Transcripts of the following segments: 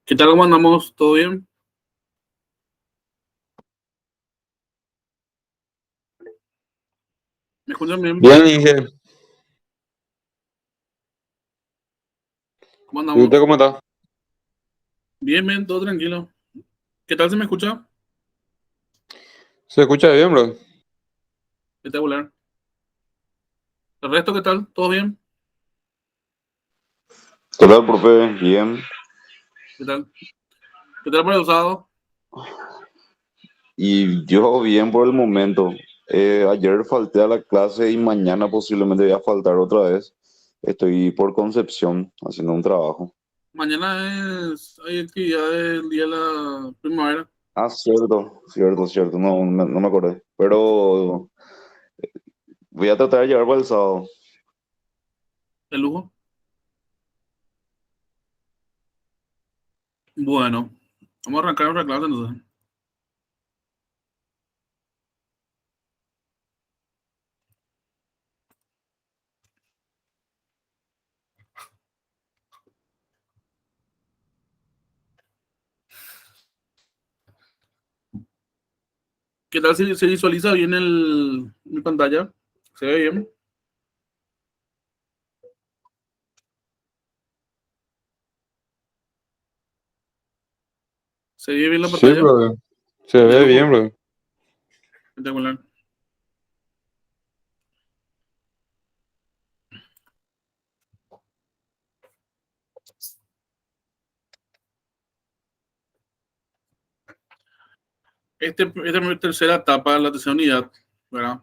¿Qué tal? ¿Cómo andamos? ¿Todo bien? ¿Me escuchan bien? Bien, Inge. ¿Cómo ¿Y usted andamos? cómo está? Bien, bien, todo tranquilo. ¿Qué tal se me escucha? ¿Se escucha bien, bro? Espectacular. ¿El resto qué tal? ¿Todo bien? ¿Qué tal, profe? Bien. ¿Qué tal? ¿Qué tal por el usado? Y yo bien por el momento. Ayer falté a la clase y mañana posiblemente voy a faltar otra vez. Estoy por Concepción haciendo un trabajo. Mañana hay actividad del día de la primavera, Ah, cierto, cierto, cierto. No, no me acordé. Pero voy a tratar de llegar para el sábado. de lujo. Bueno, vamos a arrancar nuestra clase entonces. ¿Qué tal si se visualiza bien mi pantalla? ¿Se ve bien? ¿Se ve bien la Sí, pantalla? bro. Se De ve lujo. bien, bro. Espectacular. Esta es mi tercera etapa, la tercera unidad, ¿verdad?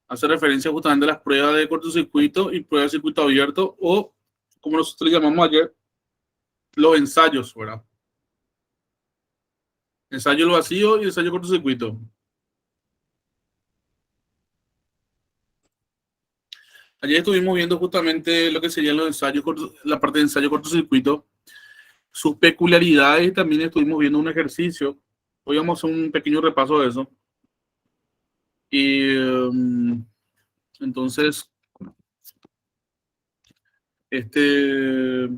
Hace referencia justamente a las pruebas de cortocircuito y pruebas de circuito abierto o, como nosotros le llamamos ayer, los ensayos, ¿verdad? Ensayo lo vacío y ensayo cortocircuito. Ayer estuvimos viendo justamente lo que serían los ensayos, la parte de ensayo cortocircuito, sus peculiaridades y también estuvimos viendo un ejercicio. Hoy vamos a hacer un pequeño repaso de eso. Y entonces, este,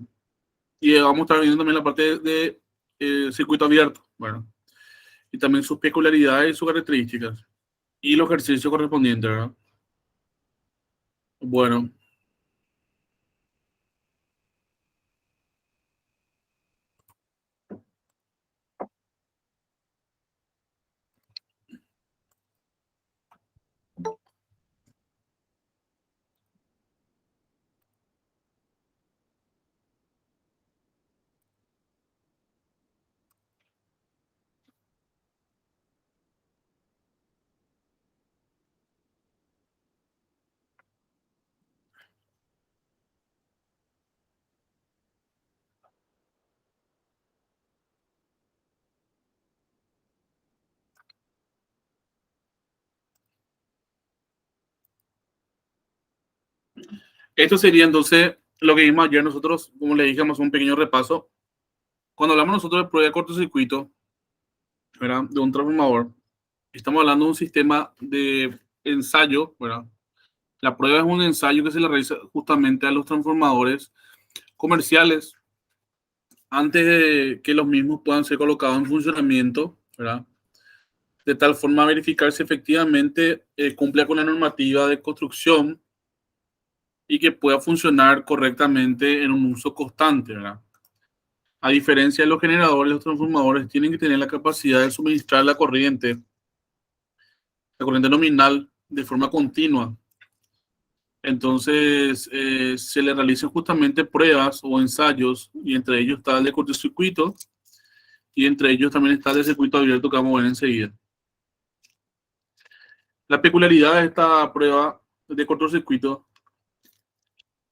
y vamos a estar viendo también la parte de circuito abierto, bueno, y también sus peculiaridades y sus características. Y los ejercicios correspondientes, ¿verdad? Bueno, esto sería entonces lo que vimos ayer nosotros, como le dijimos, un pequeño repaso. Cuando hablamos nosotros de prueba de cortocircuito, ¿verdad? De un transformador, estamos hablando de un sistema de ensayo, ¿verdad? La prueba es un ensayo que se le realiza justamente a los transformadores comerciales antes de que los mismos puedan ser colocados en funcionamiento, ¿verdad? De tal forma a verificar si efectivamente cumple con la normativa de construcción y que pueda funcionar correctamente en un uso constante, ¿verdad? A diferencia de los generadores, los transformadores tienen que tener la capacidad de suministrar la corriente nominal de forma continua. Entonces, se le realizan justamente pruebas o ensayos, y entre ellos está el de cortocircuito, y entre ellos también está el de circuito abierto que vamos a ver enseguida. La peculiaridad de esta prueba de cortocircuito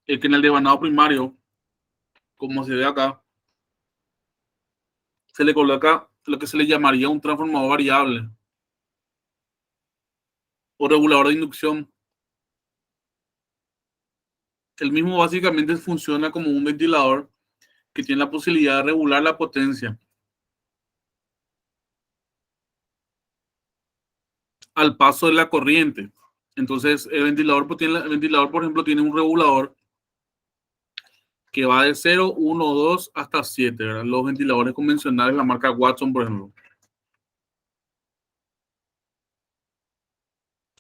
es que en el devanado primario, como se ve acá, se le coloca lo que se le llamaría un transformador variable o regulador de inducción. El mismo básicamente funciona como un ventilador que tiene la posibilidad de regular la potencia al paso de la corriente. Entonces, el ventilador, por ejemplo, tiene un regulador que va de 0, 1, 2 hasta 7, ¿verdad? Los ventiladores convencionales, la marca Watson, por ejemplo.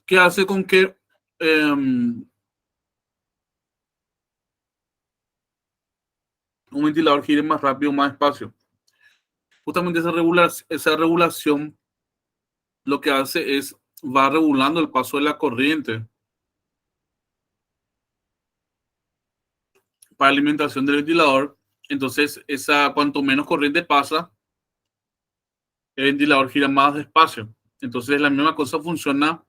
¿Qué hace con que un ventilador gire más rápido, más despacio? Justamente esa regulación lo que hace es va regulando el paso de la corriente para alimentación del ventilador. Entonces, cuanto menos corriente pasa, el ventilador gira más despacio. Entonces, la misma cosa funciona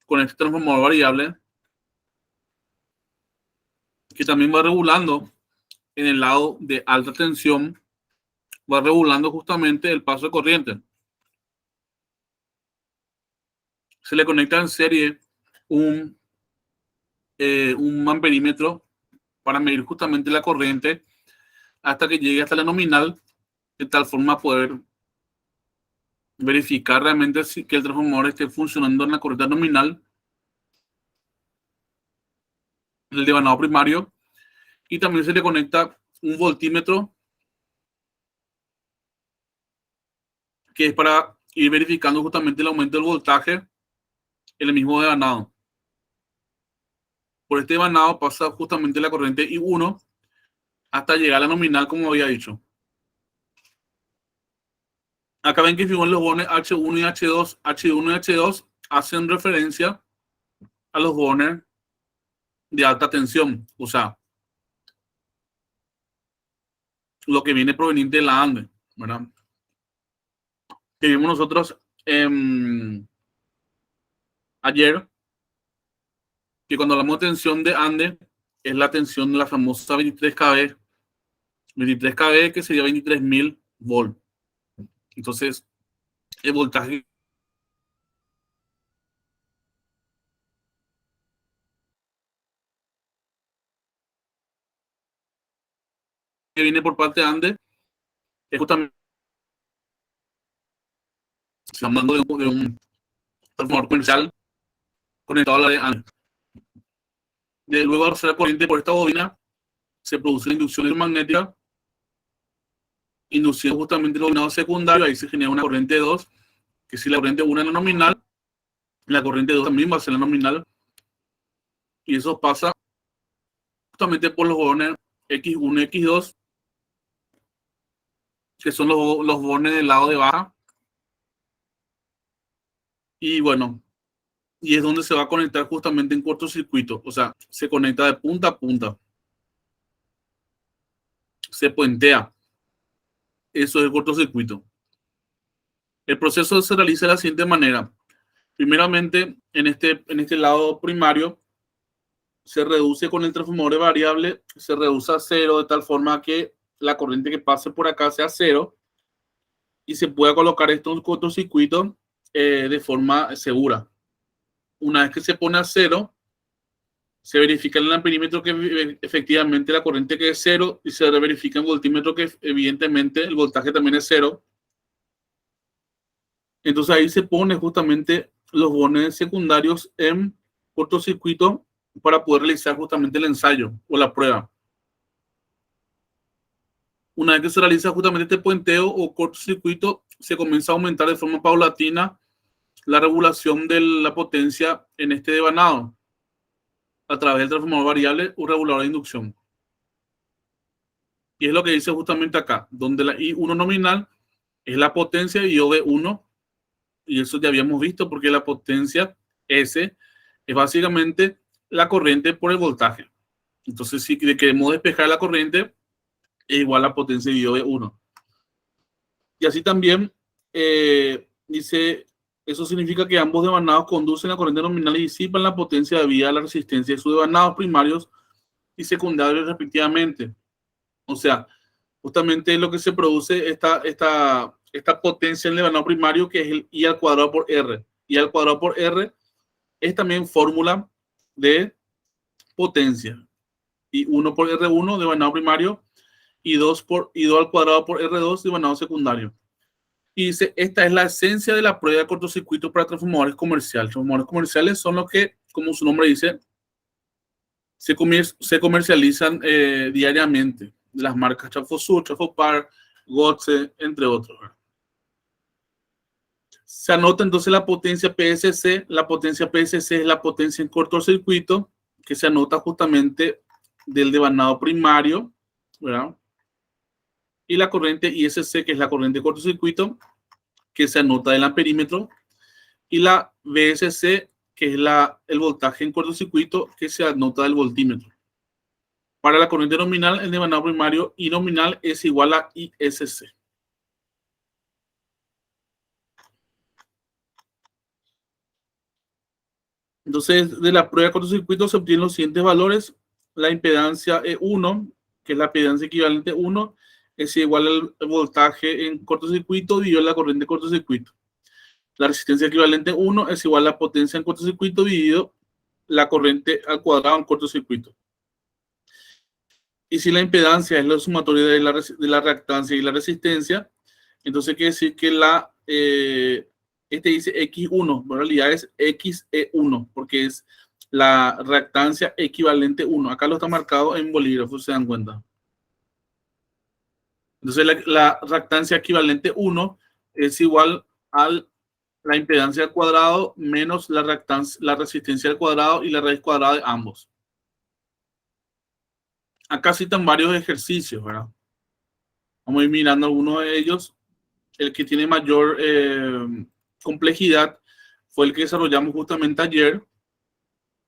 con este transformador variable, que también va regulando en el lado de alta tensión, va regulando justamente el paso de corriente. Se le conecta en serie un amperímetro para medir justamente la corriente hasta que llegue hasta la nominal, de tal forma poder verificar realmente que el transformador esté funcionando en la corriente nominal del devanado primario. Y también se le conecta un voltímetro que es para ir verificando justamente el aumento del voltaje en el mismo devanado. Por este devanado pasa justamente la corriente I1 hasta llegar a la nominal, como había dicho. Acá ven que los bones H1 y H2, H1 y H2 hacen referencia a los bones de alta tensión, o sea, lo que viene proveniente de la ANDE, ¿verdad? Que vimos nosotros ayer, que cuando hablamos de tensión de ANDE, es la tensión de la famosa 23 kV, 23 kV que sería 23.000 volt. Entonces, el voltaje que viene por parte de ANDE es justamente hablando de un transformador comercial conectado a la de ANDE. Luego, al hacer la corriente por esta bobina, se produce la inducción electromagnética, induciendo justamente el bobinado secundario. Ahí se genera una corriente 2, que si la corriente 1 es la nominal, la corriente 2 también va a ser la nominal. Y eso pasa justamente por los bones X1 y X2, que son los bones del lado de baja. Y bueno, y es donde se va a conectar justamente en cortocircuito. O sea, se conecta de punta a punta. Se puentea. Eso es el cortocircuito. El proceso se realiza de la siguiente manera. Primeramente, en este lado primario, se reduce con el transformador variable, se reduce a 0 de tal forma que la corriente que pase por acá sea 0 y se pueda colocar esto en un cortocircuito de forma segura. Una vez que se pone a 0, se verifica en el amperímetro que efectivamente la corriente que es 0 y se verifica en el voltímetro que evidentemente el voltaje también es 0. Entonces ahí se pone justamente los bones secundarios en cortocircuito para poder realizar justamente el ensayo o la prueba. Una vez que se realiza justamente este puenteo o cortocircuito, se comienza a aumentar de forma paulatina la regulación de la potencia en este devanado a través del transformador variable o regulador de inducción. Y es lo que dice justamente acá, donde la I1 nominal es la potencia y IOV1, y eso ya habíamos visto porque la potencia S es básicamente la corriente por el voltaje. Entonces, si queremos despejar la corriente, es igual a la potencia de IOV1. Y así también dice, eso significa que ambos devanados conducen la corriente nominal y disipan la potencia debido a la resistencia de sus devanados primarios y secundarios respectivamente. O sea, justamente lo que se produce esta potencia en el devanado primario, que es el I al cuadrado por R. I al cuadrado por R es también fórmula de potencia. Y 1 por R1 devanado primario y 2 al cuadrado por R2 devanado secundario. Y dice, esta es la esencia de la prueba de cortocircuito para transformadores comerciales. Transformadores comerciales son los que, como su nombre dice, se comercializan diariamente, de las marcas Trafosur, Trafopar, Gotze, entre otros, ¿verdad? Se anota entonces la potencia PSC. La potencia PSC es la potencia en cortocircuito, que se anota justamente del devanado primario, ¿verdad? Y la corriente ISC, que es la corriente de cortocircuito, que se anota del amperímetro. Y la VSC, que es el voltaje en cortocircuito, que se anota del voltímetro. Para la corriente nominal, el devanado primario y nominal es igual a ISC. Entonces, de la prueba de cortocircuito se obtienen los siguientes valores. La impedancia E1, que es la impedancia equivalente 1, es igual al voltaje en cortocircuito dividido la corriente de cortocircuito. La resistencia equivalente 1 es igual a la potencia en cortocircuito dividido la corriente al cuadrado en cortocircuito. Y si la impedancia es la sumatoria de la reactancia y la resistencia, entonces quiere decir que este dice X1, en realidad es XE1, porque es la reactancia equivalente 1. Acá lo está marcado en bolígrafo, se dan cuenta. Entonces la reactancia equivalente 1 es igual a la impedancia al cuadrado menos la resistencia al cuadrado y la raíz cuadrada de ambos. Acá citan varios ejercicios, ¿verdad? Vamos a ir mirando algunos de ellos. El que tiene mayor complejidad fue el que desarrollamos justamente ayer,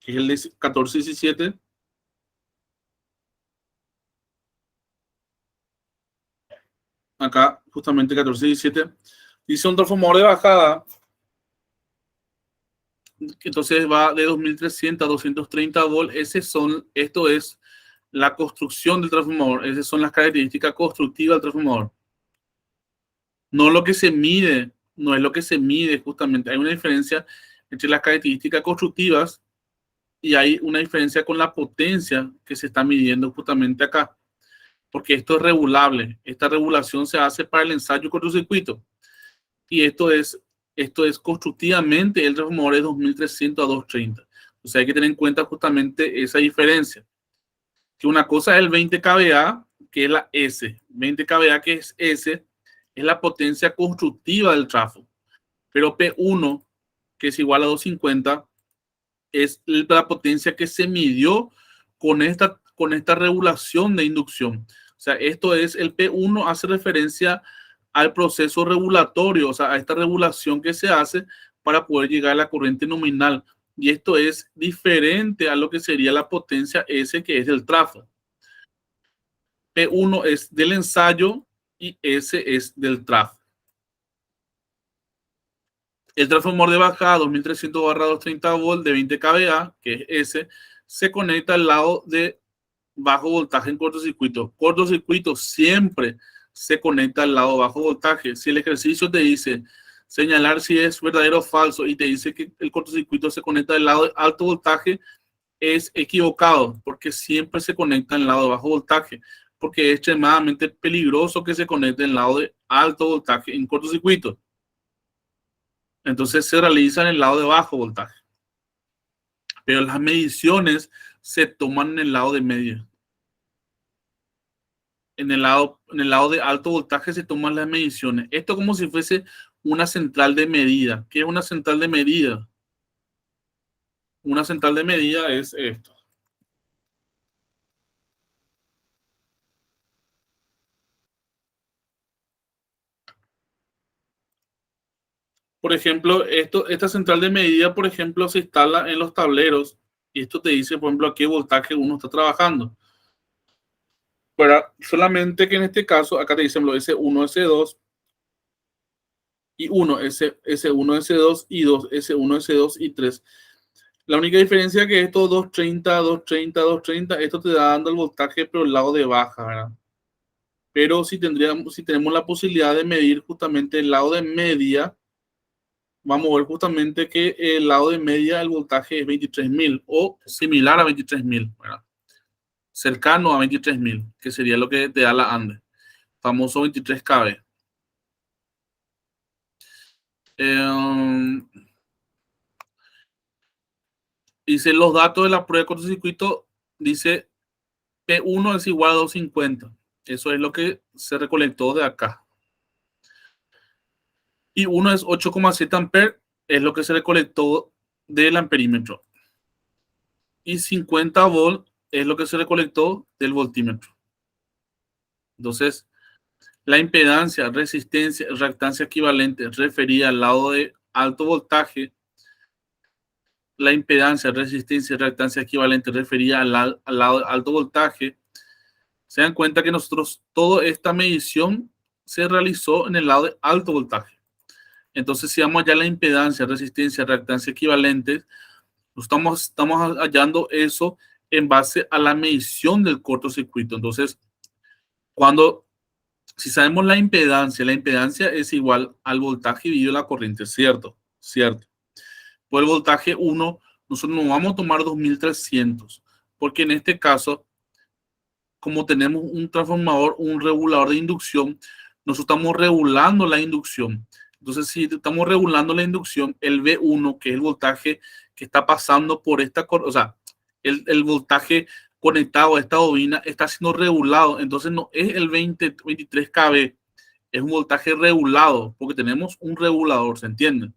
que es el de 14 y 17. Acá, justamente 14 y 17. Dice un transformador de bajada. Entonces va de 2300 a 230 volts. Esto es la construcción del transformador. Esas son las características constructivas del transformador. No lo que se mide, no es lo que se mide justamente. Hay una diferencia entre las características constructivas y hay una diferencia con la potencia que se está midiendo justamente acá. Porque esto es regulable. Esta regulación se hace para el ensayo cortocircuito. Y esto es constructivamente el transformador de 2300 a 230. O sea, hay que tener en cuenta justamente esa diferencia. Que una cosa es el 20 kVA, que es la S. 20 kVA, que es S, es la potencia constructiva del trafo. Pero P1, que es igual a 250, es la potencia que se midió con esta regulación de inducción. O sea, esto es, el P1 hace referencia al proceso regulatorio, o sea, a esta regulación que se hace para poder llegar a la corriente nominal. Y esto es diferente a lo que sería la potencia S, que es del trafo. P1 es del ensayo y S es del trafo. El transformador de bajada 2300/230 volt de 20 kVA, que es S, se conecta al lado de bajo voltaje en cortocircuito. Cortocircuito siempre se conecta al lado bajo voltaje. Si el ejercicio te dice señalar si es verdadero o falso y te dice que el cortocircuito se conecta al lado de alto voltaje, es equivocado, porque siempre se conecta al lado de bajo voltaje, porque es extremadamente peligroso que se conecte al lado de alto voltaje en cortocircuito. Entonces se realiza en el lado de bajo voltaje. Pero las mediciones se toman en el lado de medio. En el lado de alto voltaje se toman las mediciones. Esto como si fuese una central de medida. ¿Qué es una central de medida? Una central de medida es esto. Por ejemplo, esta central de medida, por ejemplo, se instala en los tableros y esto te dice, por ejemplo, a qué voltaje uno está trabajando. Pero solamente que en este caso, acá te dicen los S1, S2 y 1, S1, S2 y 2, S1, S2 y 3. La única diferencia es que esto 230, 230, 230, esto te da dando el voltaje pero el lado de baja, ¿verdad? Pero si tenemos la posibilidad de medir justamente el lado de media, vamos a ver justamente que el lado de media el voltaje es 23.000 o similar a 23.000, ¿verdad? Cercano a 23.000, que sería lo que te da la ANDE, famoso 23 kV. Dice los datos de la prueba de cortocircuito dice P1 es igual a 250. Eso es lo que se recolectó de acá. Y 1 es 8,7 amperes, es lo que se recolectó del amperímetro. Y 50 volt es lo que se recolectó del voltímetro. Entonces, la impedancia, resistencia, reactancia equivalente referida al lado de alto voltaje, la impedancia, resistencia y reactancia equivalente referida al lado de alto voltaje, se dan cuenta que nosotros toda esta medición se realizó en el lado de alto voltaje. Entonces, si vamos allá a la impedancia, resistencia, reactancia equivalentes, estamos hallando eso en base a la medición del cortocircuito. Entonces, si sabemos la impedancia es igual al voltaje dividido la corriente, ¿cierto? Cierto. Por el voltaje 1, nosotros no vamos a tomar 2300, porque en este caso, como tenemos un transformador, un regulador de inducción, nosotros estamos regulando la inducción. Entonces, si estamos regulando la inducción, el V1, que es el voltaje que está pasando por esta, o sea, el voltaje conectado a esta bobina está siendo regulado. Entonces, no es el 23 kV, es un voltaje regulado, porque tenemos un regulador, ¿se entiende?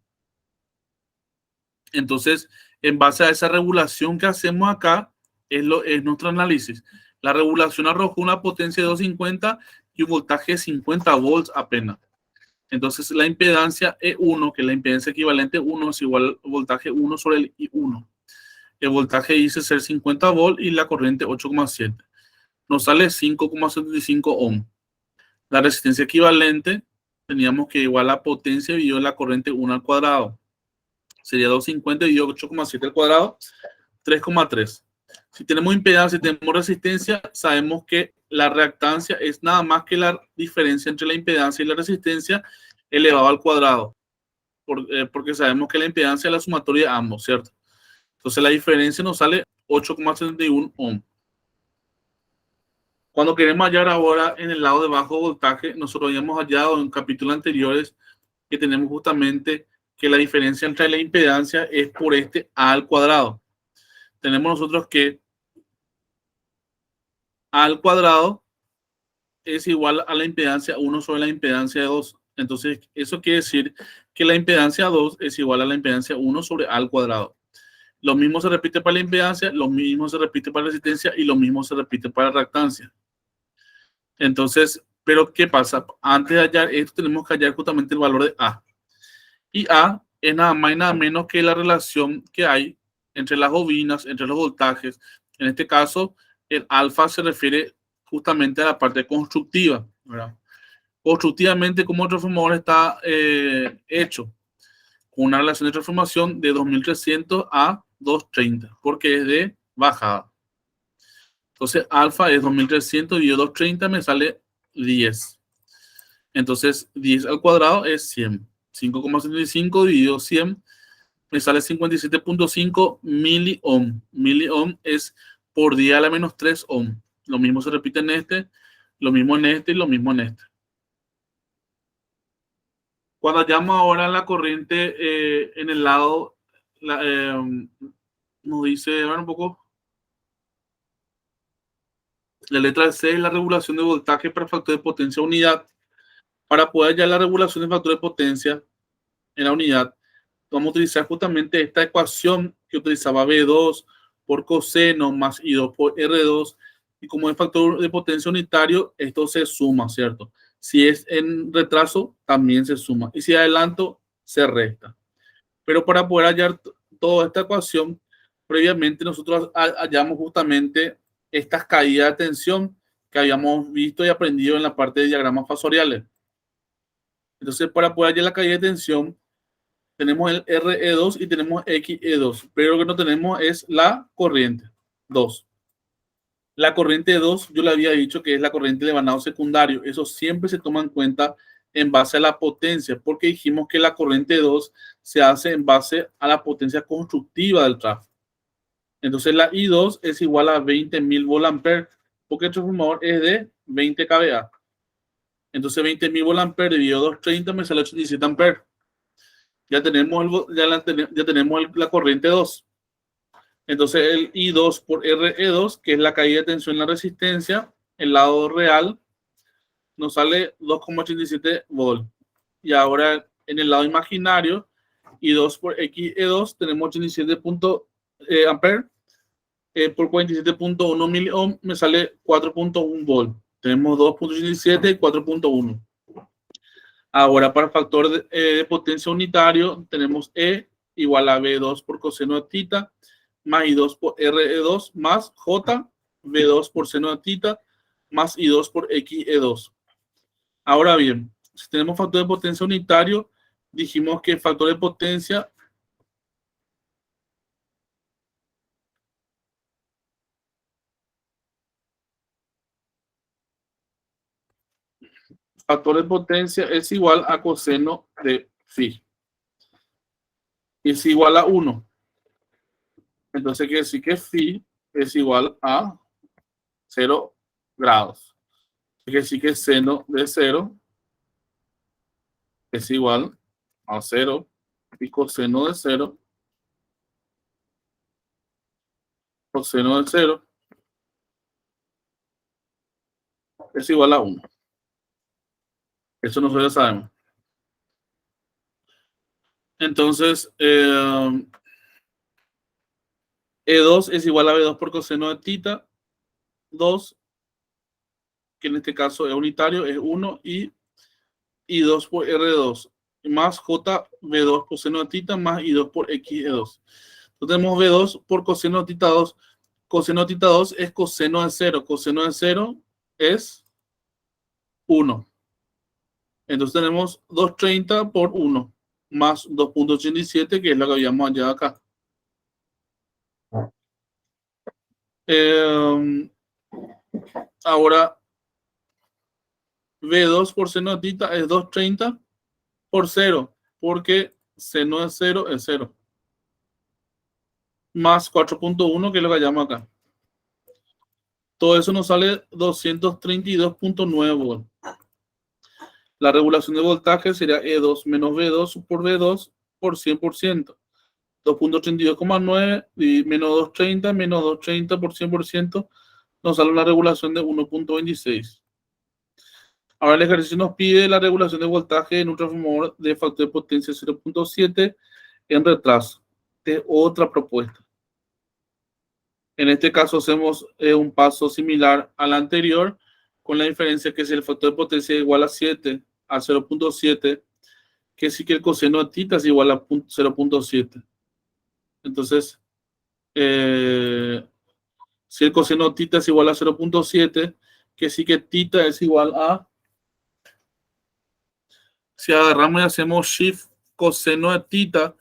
Entonces, en base a esa regulación que hacemos acá, es nuestro análisis. La regulación arrojó una potencia de 250 y un voltaje de 50 volts apenas. Entonces, la impedancia E1, que es la impedancia equivalente 1, es igual al voltaje 1 sobre el I1. El voltaje dice ser 50 volts y la corriente 8,7. Nos sale 5,75 ohm. La resistencia equivalente, teníamos que igual la potencia dividido la corriente 1 al cuadrado. Sería 250 dividido 8,7 al cuadrado, 3,3. Si tenemos impedancia y tenemos resistencia, sabemos que la reactancia es nada más que la diferencia entre la impedancia y la resistencia elevado al cuadrado. Porque sabemos que la impedancia es la sumatoria de ambos, ¿cierto? Entonces la diferencia nos sale 8,71 ohm. Cuando queremos hallar ahora en el lado de bajo voltaje, nosotros habíamos hallado en capítulos anteriores que tenemos justamente que la diferencia entre la impedancia es por este A al cuadrado. Tenemos nosotros que A al cuadrado es igual a la impedancia 1 sobre la impedancia 2. Entonces, eso quiere decir que la impedancia 2 es igual a la impedancia 1 sobre A al cuadrado. Lo mismo se repite para la impedancia, lo mismo se repite para la resistencia y lo mismo se repite para la reactancia. Entonces, pero ¿qué pasa? Antes de hallar esto, tenemos que hallar justamente el valor de A. Y A es nada más y nada menos que la relación que hay entre las bobinas, entre los voltajes. En este caso, el alfa se refiere justamente a la parte constructiva, ¿verdad? Constructivamente, como el transformador está hecho, con una relación de transformación de 2300 a 230, porque es de bajada. Entonces, alfa es 2300 dividido 230, me sale 10. Entonces, 10 al cuadrado es 100. 5,75 dividido 100 me sale 57,5 miliohm. Miliohm es por 10 a la menos 3 ohm. Lo mismo se repite en este, lo mismo en este y lo mismo en este. Cuando hallamos ahora la corriente en el lado, nos dice, a ver un poco, la letra C es la regulación de voltaje para factor de potencia unidad. Para poder hallar la regulación de factor de potencia en la unidad, vamos a utilizar justamente esta ecuación que utilizaba V2 por coseno más I2 por R2. Y como es factor de potencia unitario, esto se suma, ¿cierto? Si es en retraso, también se suma. Y si adelanto, se resta. Pero para poder hallar toda esta ecuación, previamente nosotros hallamos justamente estas caídas de tensión que habíamos visto y aprendido en la parte de diagramas fasoriales. Entonces, para poder hallar la caída de tensión, tenemos el RE2 y tenemos XE2, pero lo que no tenemos es la corriente 2. La corriente 2, yo le había dicho que es la corriente de vanado secundario. Eso siempre se toma en cuenta en base a la potencia, porque dijimos que la corriente 2 se hace en base a la potencia constructiva del tráfico. Entonces la I2 es igual a 20.000 volt-ampere, porque el transformador es de 20 kVA. Entonces 20.000 volt-ampere dividido 230 me sale 87 amperes. Ya tenemos la corriente 2. Entonces el I2 por RE2, que es la caída de tensión en la resistencia, el lado real nos sale 2,87 volt. Y ahora en el lado imaginario, I2 por XE2, tenemos 87 ampere por 47.1 miliohm, me sale 4.1 volt. Tenemos 2.87 y 4.1. Ahora, para el factor de potencia unitario, tenemos E igual a V2 por coseno de tita, más I2 por RE2, más J, V2 por seno de tita, más I2 por XE2. Ahora bien, si tenemos factor de potencia unitario, dijimos que el factor de potencia es igual a coseno de phi. Es igual a 1. Entonces quiere decir que phi es igual a 0 grados. Quiere decir que seno de 0 es igual a 0 y coseno de 0, coseno de 0 es igual a 1. Eso nosotros ya sabemos. Entonces, E2 es igual a B2 por coseno de tita, 2, que en este caso es unitario, es 1, y I2 por R2, más J, V2 por seno de tita, más I2 por XE2. Entonces tenemos V2 por coseno de tita 2. Coseno de tita 2 es coseno de 0. Coseno de 0 es 1. Entonces tenemos 230 por 1, más 2.87, que es lo que habíamos hallado acá. Ahora, V2 por seno de tita es 230 por 0, porque seno de 0 es 0. Más 4.1, que es lo que hallamos acá. Todo eso nos sale 232.9 volts. La regulación de voltaje sería E2 menos V2 por V2 por 100%. 2.32,9 y menos 230 menos 230 por 100% nos sale una regulación de 1.26. Ahora el ejercicio nos pide la regulación de voltaje en un transformador de factor de potencia 0.7 en retraso. De otra propuesta. En este caso hacemos un paso similar al anterior, con la diferencia que si el factor de potencia es igual a 7 a 0.7, que sí que el coseno de tita es igual a 0.7. Entonces, si el coseno de tita es igual a 0.7, que sí que tita es igual a, si agarramos y hacemos shift coseno de tita,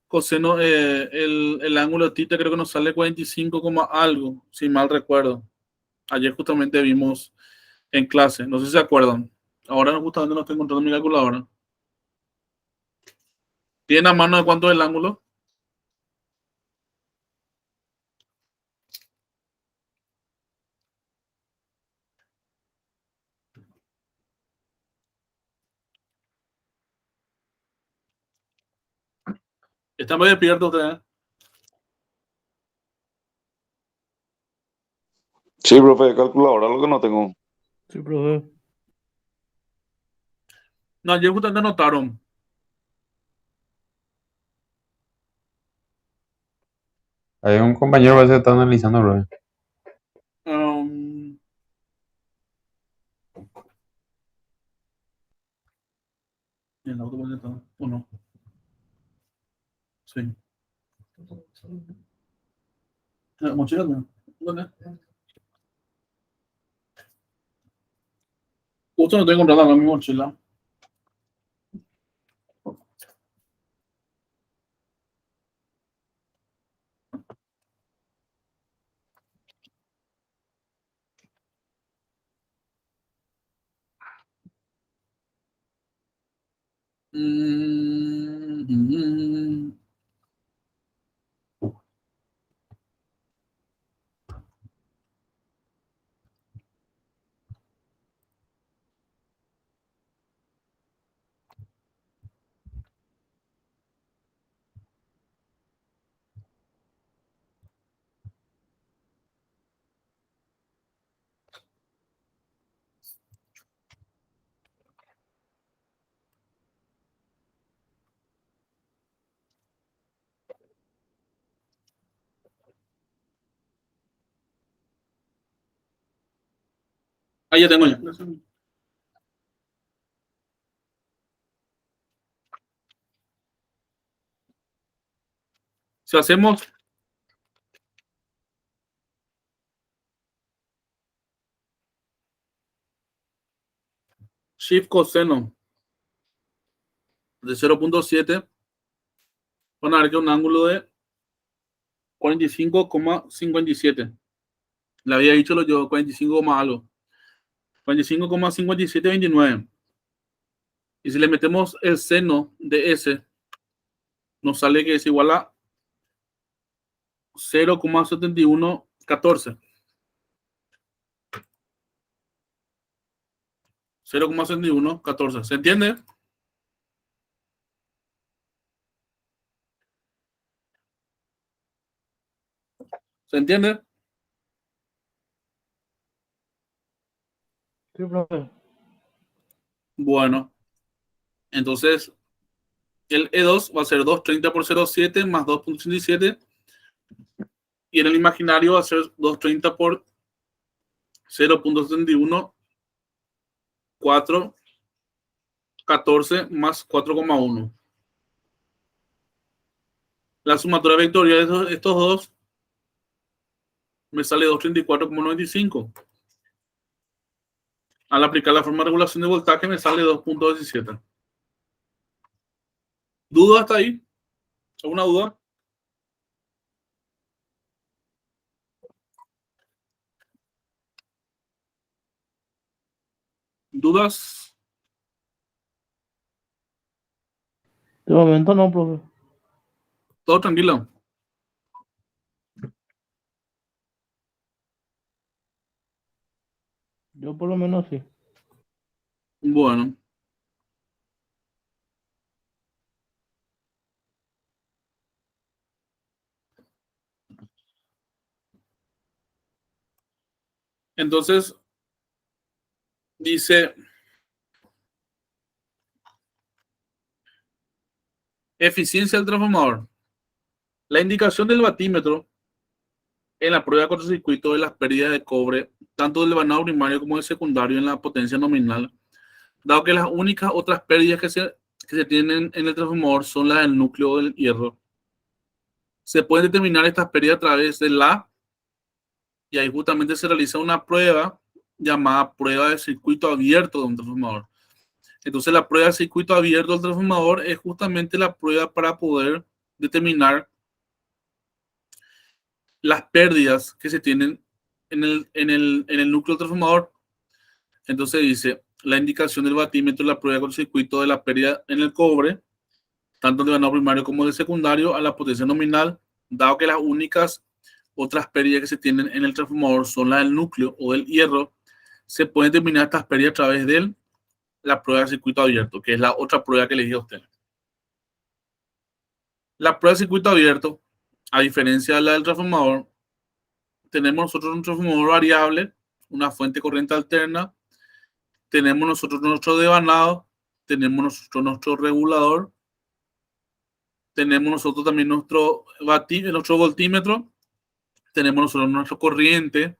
coseno, el ángulo de tita creo que nos sale 45, algo, si mal recuerdo. Ayer justamente vimos en clase, no sé si se acuerdan. Ahora justamente no estoy encontrando mi calculadora. ¿Tienen a mano de cuánto es el ángulo? ¿Están muy despiertos ustedes? Sí, profe, calculadora, lo que no tengo. Sí, profe. No, ayer justamente anotaron. Hay un compañero que se está analizando, bro. Um, ¿El auto puede estar o no? Sí. ¿La mochila no? ¿Dónde? Justo no estoy encontrando mi mochila. Mm. Ahí ya tengo ya. Si hacemos shift coseno de 0.7, van a ver que un ángulo de 45,57. Le había dicho lo yo, 45, algo. 45,5729. Y si le metemos el seno de S, nos sale que es igual a 0,7114. 0,7114. ¿Se entiende? ¿Se entiende? Sí, profe. Bueno, entonces el E2 va a ser 230 por 0,7 más 2.87. Y en el imaginario va a ser 230 por 0.71, 414 más 4,1. La sumatoria vectorial de estos dos me sale 234,95. Al aplicar la forma de regulación de voltaje me sale 2.17. ¿Duda hasta ahí? ¿Alguna duda? ¿Dudas? De momento no, profe. ¿Todo tranquilo? Yo por lo menos sí. Bueno. Entonces, dice eficiencia del transformador. La indicación del batímetro en la prueba de cortocircuito de las pérdidas de cobre, tanto del vanado primario como del secundario en la potencia nominal, dado que las únicas otras pérdidas que se tienen en el transformador son las del núcleo del hierro. Se pueden determinar estas pérdidas a través de y ahí justamente se realiza una prueba llamada prueba de circuito abierto de un transformador. Entonces la prueba de circuito abierto del transformador es justamente la prueba para poder determinar las pérdidas que se tienen en el núcleo del transformador. Entonces dice, la indicación del batímetro, la prueba con circuito de la pérdida en el cobre, tanto de vanado primario como de secundario, a la potencia nominal, dado que las únicas otras pérdidas que se tienen en el transformador son las del núcleo o del hierro, se pueden determinar estas pérdidas a través de la prueba de circuito abierto, que es la otra prueba que le dije a usted. La prueba de circuito abierto, a diferencia de la del transformador, tenemos nosotros un transformador variable, una fuente corriente alterna, tenemos nosotros nuestro devanado, tenemos nosotros nuestro regulador, tenemos nosotros también nuestro voltímetro, tenemos nosotros nuestra corriente.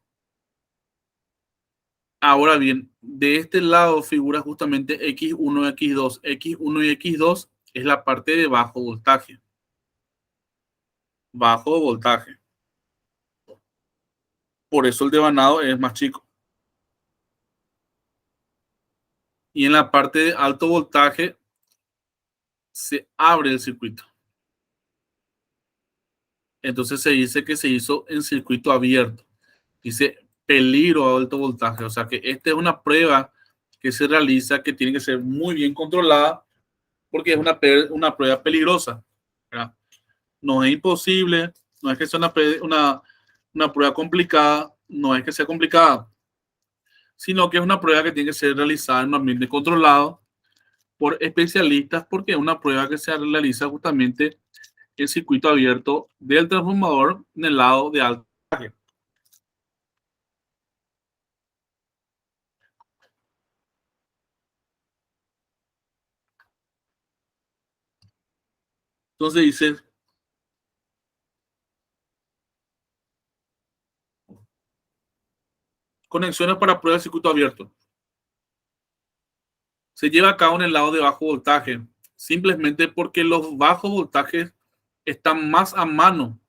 Ahora bien, de este lado figura justamente X1 y X2. X1 y X2 es la parte de bajo voltaje. Bajo voltaje. Por eso el devanado es más chico. Y en la parte de alto voltaje se abre el circuito. Entonces se dice que se hizo en circuito abierto. Dice peligro a alto voltaje. O sea que esta es una prueba que se realiza que tiene que ser muy bien controlada porque es una prueba peligrosa, ¿verdad? No es imposible, no es que sea una prueba complicada, no es que sea complicada, sino que es una prueba que tiene que ser realizada en un ambiente controlado por especialistas porque es una prueba que se realiza justamente en circuito abierto del transformador en el lado de alto voltaje. Entonces dice, conexiones para prueba de circuito abierto. Se lleva a cabo en el lado de bajo voltaje, simplemente porque los bajos voltajes están más a mano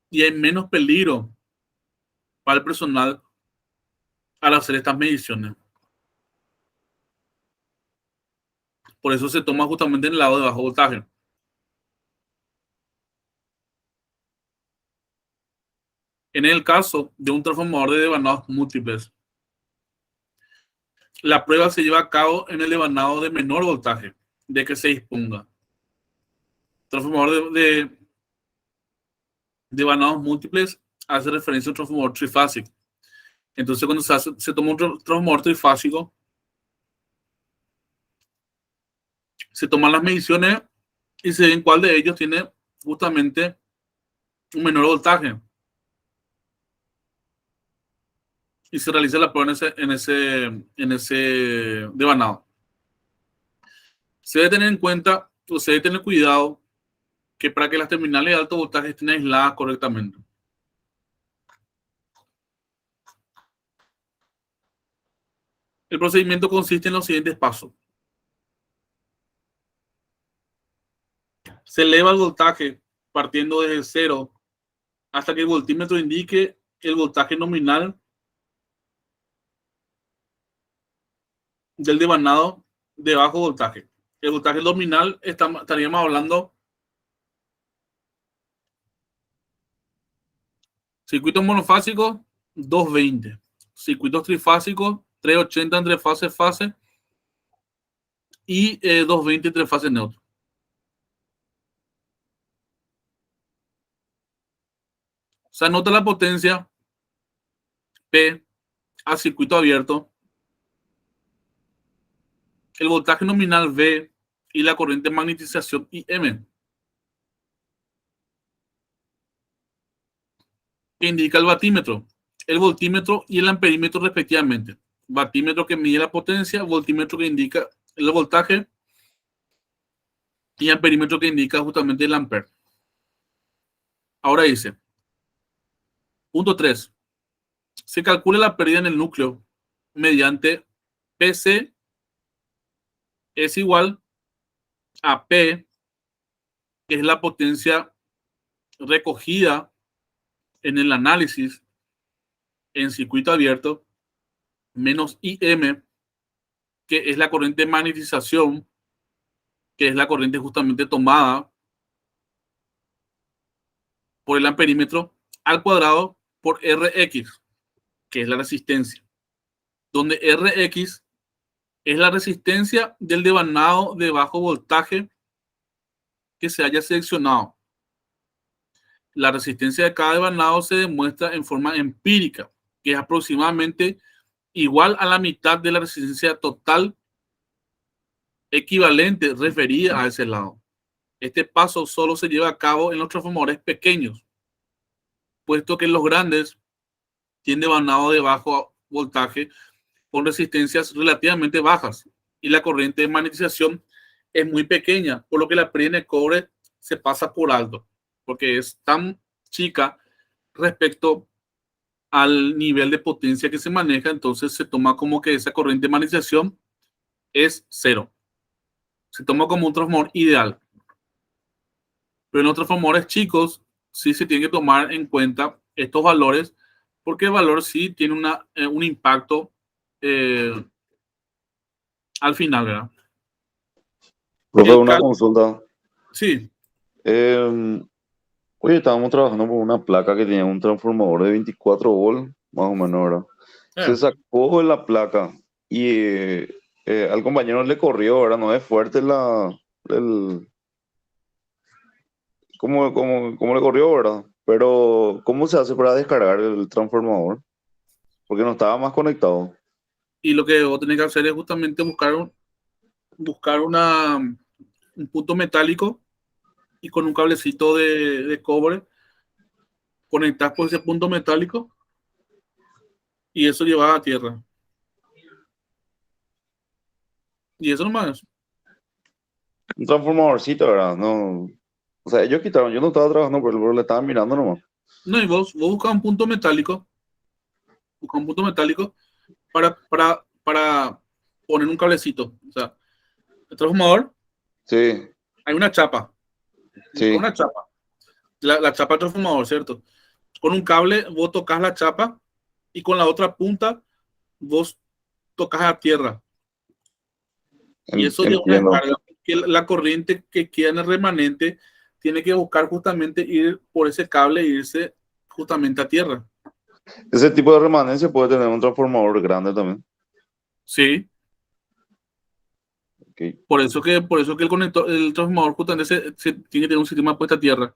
y hay menos peligro para el personal al hacer estas mediciones. Por eso se toma justamente en el lado de bajo voltaje. En el caso de un transformador de devanados múltiples, la prueba se lleva a cabo en el devanado de menor voltaje de que se disponga. Transformador de devanados múltiples hace referencia a un transformador trifásico. Entonces, cuando se toma un transformador trifásico, se toman las mediciones y se ven cuál de ellos tiene justamente un menor voltaje. Y se realiza la prueba en ese devanado. Se debe tener en cuenta, o se debe tener cuidado, que para que las terminales de alto voltaje estén aisladas correctamente. El procedimiento consiste en los siguientes pasos. Se eleva el voltaje partiendo desde cero hasta que el voltímetro indique el voltaje nominal del devanado de bajo voltaje. El voltaje nominal estaríamos hablando circuitos monofásicos 220, circuitos trifásicos 380 entre fase y 220 entre fase neutro. Se anota la potencia P a circuito abierto, el voltaje nominal V y la corriente de magnetización IM, que indica el batímetro, el voltímetro y el amperímetro respectivamente. Batímetro que mide la potencia, voltímetro que indica el voltaje y amperímetro que indica justamente el ampere. Ahora dice, punto 3. Se calcula la pérdida en el núcleo mediante PC es igual a P, que es la potencia recogida en el análisis en circuito abierto, menos IM, que es la corriente de magnetización, que es la corriente justamente tomada por el amperímetro, al cuadrado por Rx, que es la resistencia, donde Rx es la resistencia del devanado de bajo voltaje que se haya seleccionado. La resistencia de cada devanado se demuestra en forma empírica, que es aproximadamente igual a la mitad de la resistencia total equivalente referida a ese lado. Este paso solo se lleva a cabo en los transformadores pequeños, puesto que en los grandes tienen devanado de bajo voltaje con resistencias relativamente bajas y la corriente de magnetización es muy pequeña, por lo que la pérdida de cobre se pasa por alto, porque es tan chica respecto al nivel de potencia que se maneja, entonces se toma como que esa corriente de magnetización es cero. Se toma como un transformador ideal. Pero en los transformadores chicos sí se tiene que tomar en cuenta estos valores, porque el valor sí tiene un impacto al final, ¿verdad? Profe, una consulta. Sí, Oye, estábamos trabajando por una placa que tenía un transformador de 24 volts, más o menos, ¿verdad? Se sacó de la placa y al compañero le corrió, ¿verdad? No es fuerte ¿cómo le corrió, ¿verdad? Pero, ¿cómo se hace para descargar el transformador? Porque no estaba más conectado. y lo que vos tenés que hacer es justamente buscar un punto metálico y con un cablecito de cobre conectás por ese punto metálico y eso lleva a tierra. Y eso nomás. Un transformadorcito, ¿verdad? No. O sea, ellos quitaron, yo no estaba trabajando, pero le estaba mirando nomás. No, y vos buscas un punto metálico busca un punto metálico para poner un cablecito. O sea, el transformador, Sí, hay una chapa, busca sí. una chapa, la chapa del transformador, ¿cierto? Con un cable vos tocas la chapa y con la otra punta vos tocas a tierra. Y eso es una Entiendo. descarga, que la corriente que queda en el remanente tiene que buscar justamente ir por ese cable e irse justamente a tierra. Ese tipo de remanencia puede tener un transformador grande también. Sí, Ok. por eso que el conector, el transformador justamente tiene que tener un sistema puesta a tierra.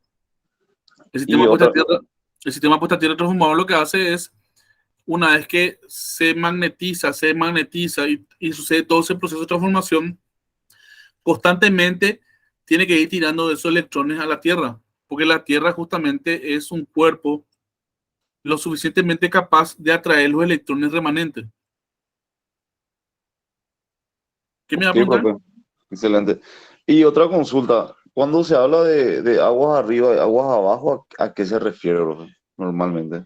El Y sistema puesta a otra, tierra, el sistema puesta a tierra del transformador lo que hace es, una vez que se magnetiza y sucede todo ese proceso de transformación, constantemente tiene que ir tirando esos electrones a la Tierra, porque la Tierra justamente es un cuerpo lo suficientemente capaz de atraer los electrones remanentes. ¿Qué me va a ok, preguntar? profe. Excelente. Y otra consulta, cuando se habla de aguas arriba y aguas abajo, ¿a qué se refiere, profe? Normalmente.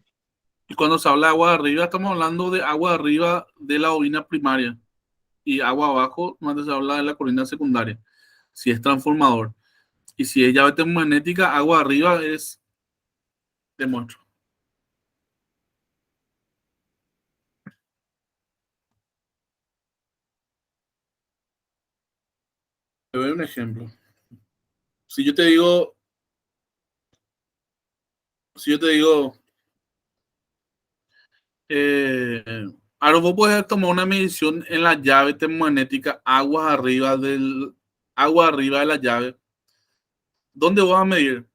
Y cuando se habla de agua de arriba, estamos hablando de agua de arriba de la bobina primaria y agua abajo, cuando se habla de la corriente secundaria, si es transformador. Y si es llave termomagnética, agua arriba es de muestro. Te doy un ejemplo. Si yo te digo, si yo te digo, eh, ahora vos puedes tomar una medición en la llave termomagnética, agua arriba de la llave. ¿Dónde vas a medir?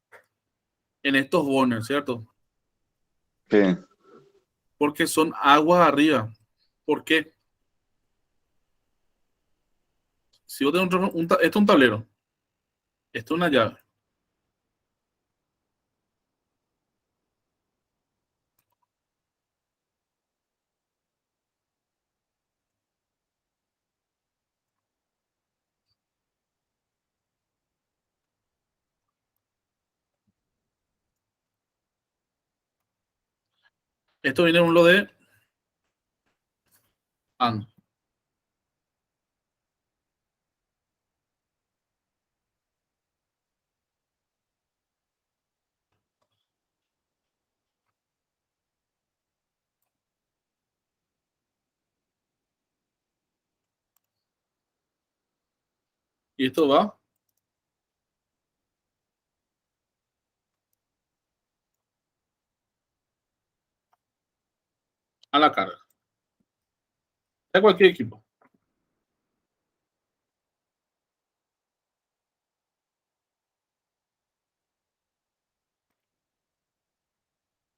En estos boners, ¿cierto? Sí. Porque son aguas arriba. ¿Por qué? Si yo tengo esto es un tablero, esto es una llave. Esto viene en un lo de AND. Y esto va a la carga. De cualquier equipo.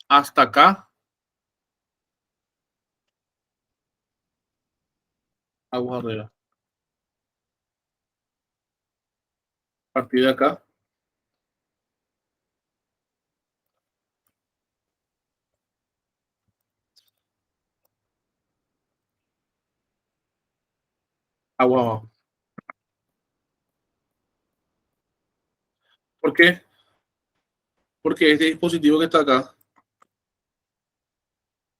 Hasta acá, agua arriba. A partir de acá, agua abajo. ¿Por qué? Porque este dispositivo que está acá,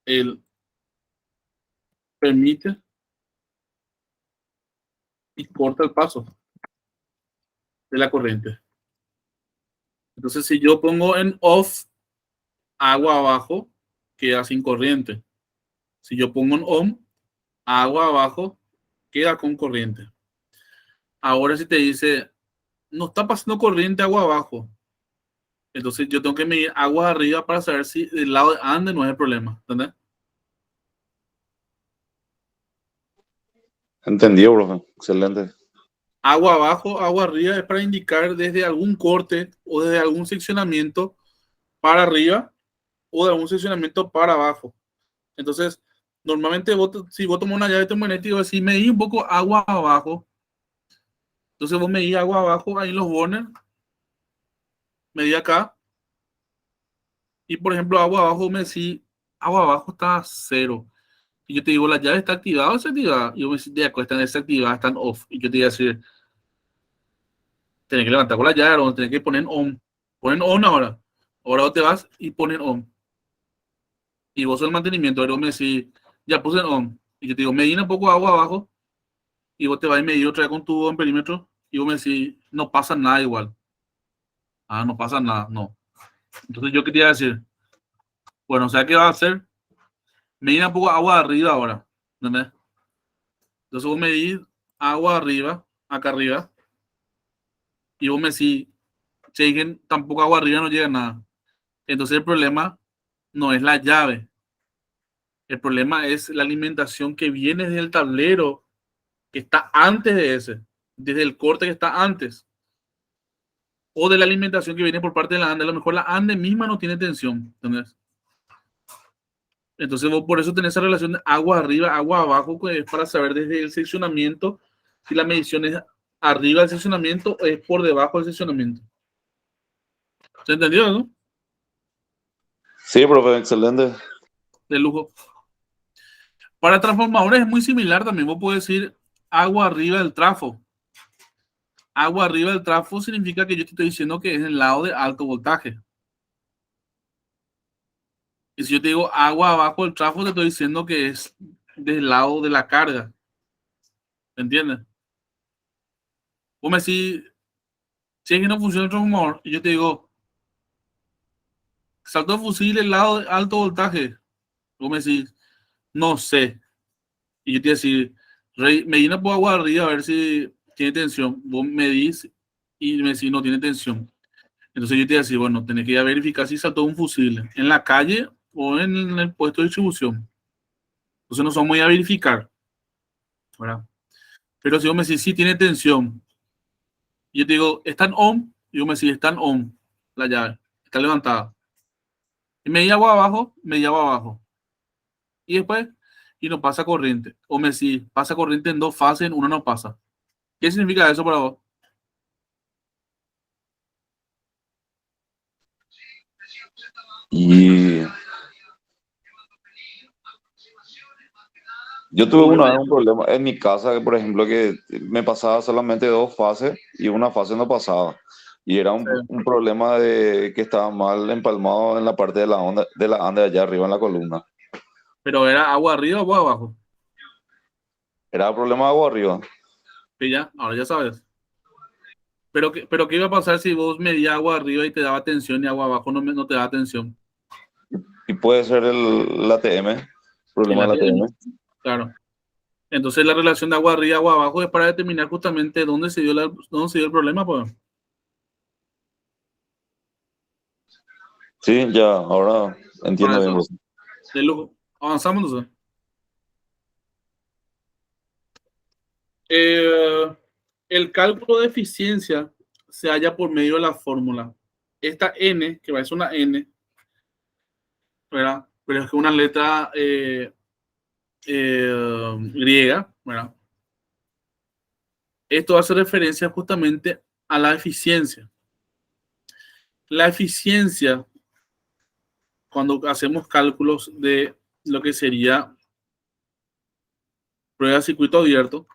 él permite y corta el paso de la corriente. Entonces, si yo pongo en off agua abajo, queda sin corriente. Si yo pongo en on, agua abajo, queda con corriente. Ahora si te dice, no está pasando corriente agua abajo, entonces yo tengo que medir agua arriba para saber si del lado de ande no es el problema. ¿Entendés? Entendido, profe. Excelente. Agua abajo, agua arriba es para indicar desde algún corte o desde algún seccionamiento para arriba o de algún seccionamiento para abajo. Entonces, normalmente si vos tomas una llave termomagnética, si medís un poco agua abajo, entonces vos medís agua abajo ahí en los burners, medí acá, y por ejemplo, agua abajo me decís, agua abajo está a cero. Y yo te digo, ¿la llave está activada o desactivada? Y yo me decís, de acuerdo, están desactivadas, están off. Y yo te voy a decir, tenés que levantar con la llave o tenés que poner on. Ponen on ahora. Ahora vos te vas y ponen on. y vos sos el mantenimiento, pero vos me decís, ya puse en on, y yo te digo, medí un poco de agua abajo, y vos te vas a medir otra vez con tu en perímetro, y vos me decís, no pasa nada igual. Ah, no pasa nada, no. Entonces yo quería decir, bueno, ¿sabes qué va a hacer? Medí un poco de agua arriba ahora, ¿entendés? Entonces vos medís agua arriba, acá arriba, y vos me decís, che, tampoco agua arriba no llega a nada. Entonces el problema no es la llave, el problema es la alimentación que viene del tablero que está antes de ese, desde el corte que está antes, o de la alimentación que viene por parte de la ande. A lo mejor la ande misma no tiene tensión, ¿entendés? Entonces vos por eso tenés esa relación de agua arriba, agua abajo, que es para saber desde el seccionamiento si la medición es arriba del seccionamiento o es por debajo del seccionamiento. ¿Se entendió, no? Sí, profe, excelente. De lujo. Para transformadores es muy similar también. Vos podés decir agua arriba del trafo. Agua arriba del trafo significa que yo te estoy diciendo que es el lado de alto voltaje. Y si yo te digo agua abajo del trafo, te estoy diciendo que es del lado de la carga. ¿Me entiendes? Vos me decís, si es que no funciona el transformador, y yo te digo, saltó el fusible del lado de alto voltaje. Vos me decís, no sé. Y yo te voy a decir, me llena por agua arriba a ver si tiene tensión. Vos me dices y me decís, no tiene tensión. Entonces yo te voy a decir, bueno, tenés que ir a verificar si saltó un fusible en la calle o en el puesto de distribución. Entonces no somos a verificar, ¿verdad? Pero si vos me decís, sí tiene tensión, y yo te digo, ¿está en on? Y vos me decís, está en on, la llave, está levantada. Y me llevo abajo, me llevo abajo. Y después, y no pasa corriente. O me decís, pasa corriente en dos fases, en una no pasa. ¿Qué significa eso para vos? Y yo tuve una vez un problema en mi casa, que por ejemplo, que me pasaba solamente dos fases y una fase no pasaba. Y era un problema de que estaba mal empalmado en la parte de la onda, de la ande allá arriba en la columna. Pero era agua arriba o agua abajo. Era problema de agua arriba. Y ya, ahora ya sabes. Pero ¿qué iba a pasar si vos medías agua arriba y te daba tensión y agua abajo no te daba tensión? Y puede ser el ATM, El problema del ATM, ATM. claro. Entonces la relación de agua arriba y agua abajo es para determinar justamente dónde se dio, dónde se dio el problema, pues. Sí, ya, ahora Para entiendo bien, eso, profe. de lujo. Avanzamos entonces. Eh, el cálculo de eficiencia se halla por medio de la fórmula. Esta N, que va a ser una N, ¿verdad? Pero es que una letra griega, ¿verdad? Esto hace referencia justamente a la eficiencia. La eficiencia, cuando hacemos cálculos de lo que sería prueba de circuito abierto,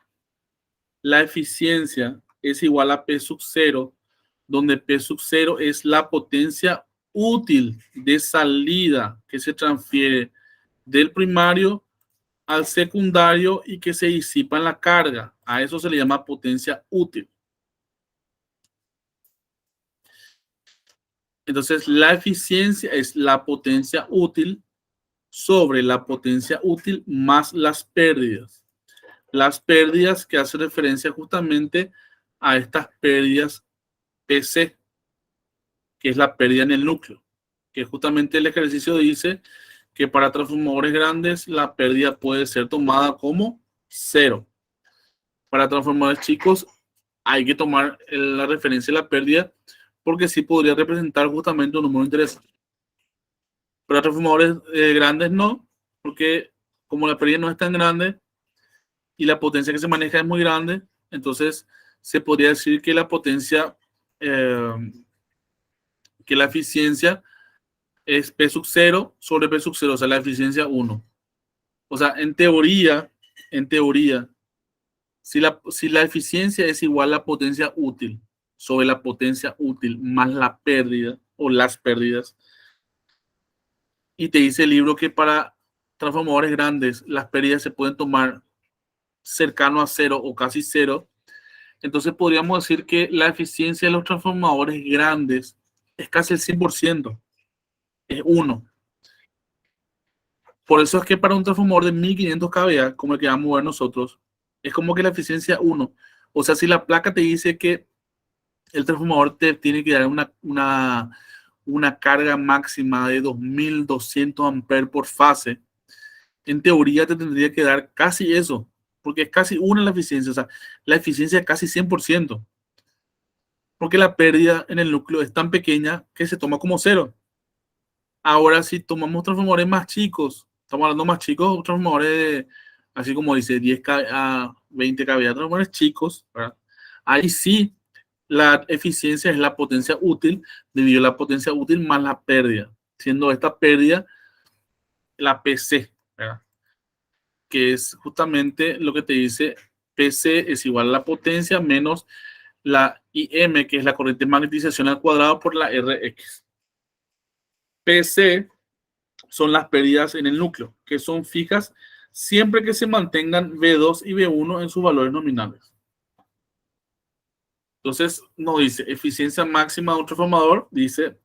la eficiencia es igual a P sub 0, donde P sub 0 es la potencia útil de salida que se transfiere del primario al secundario y que se disipa en la carga. A eso se le llama potencia útil. Entonces, la eficiencia es la potencia útil sobre la potencia útil más las pérdidas. Las pérdidas que hacen referencia justamente a estas pérdidas PC, que es la pérdida en el núcleo, que justamente el ejercicio dice que para transformadores grandes la pérdida puede ser tomada como 0. Para transformadores chicos hay que tomar la referencia de la pérdida porque sí podría representar justamente un número interesante. Para transformadores grandes no, porque como la pérdida no es tan grande y la potencia que se maneja es muy grande, entonces se podría decir que la potencia, que la eficiencia es P sub 0 sobre P sub 0, o sea, la eficiencia 1. O sea, en teoría, si la eficiencia es igual a la potencia útil sobre la potencia útil más la pérdida o las pérdidas, y te dice el libro que para transformadores grandes las pérdidas se pueden tomar cercano a cero o casi cero, entonces podríamos decir que la eficiencia de los transformadores grandes es casi el 100%, es 1. Por eso es que para un transformador de 1500 kVA, como el que vamos a ver nosotros, es como que la eficiencia 1. O sea, si la placa te dice que el transformador te tiene que dar una carga máxima de 2200 amperes por fase, en teoría te tendría que dar casi eso, porque es casi una la eficiencia, o sea, la eficiencia es casi 100%, porque la pérdida en el núcleo es tan pequeña que se toma como cero. Ahora, si tomamos transformadores más chicos, estamos hablando más chicos, transformadores de, así como dice, 10 a 20 kVA, transformadores chicos, ¿verdad? Ahí sí, la eficiencia es la potencia útil, dividido la potencia útil más la pérdida, siendo esta pérdida la PC, ¿verdad? Que es justamente lo que te dice, PC es igual a la potencia menos la IM, que es la corriente de magnetización al cuadrado, por la RX. PC son las pérdidas en el núcleo, que son fijas siempre que se mantengan V2 y V1 en sus valores nominales. Entonces, no dice eficiencia máxima de un transformador, dice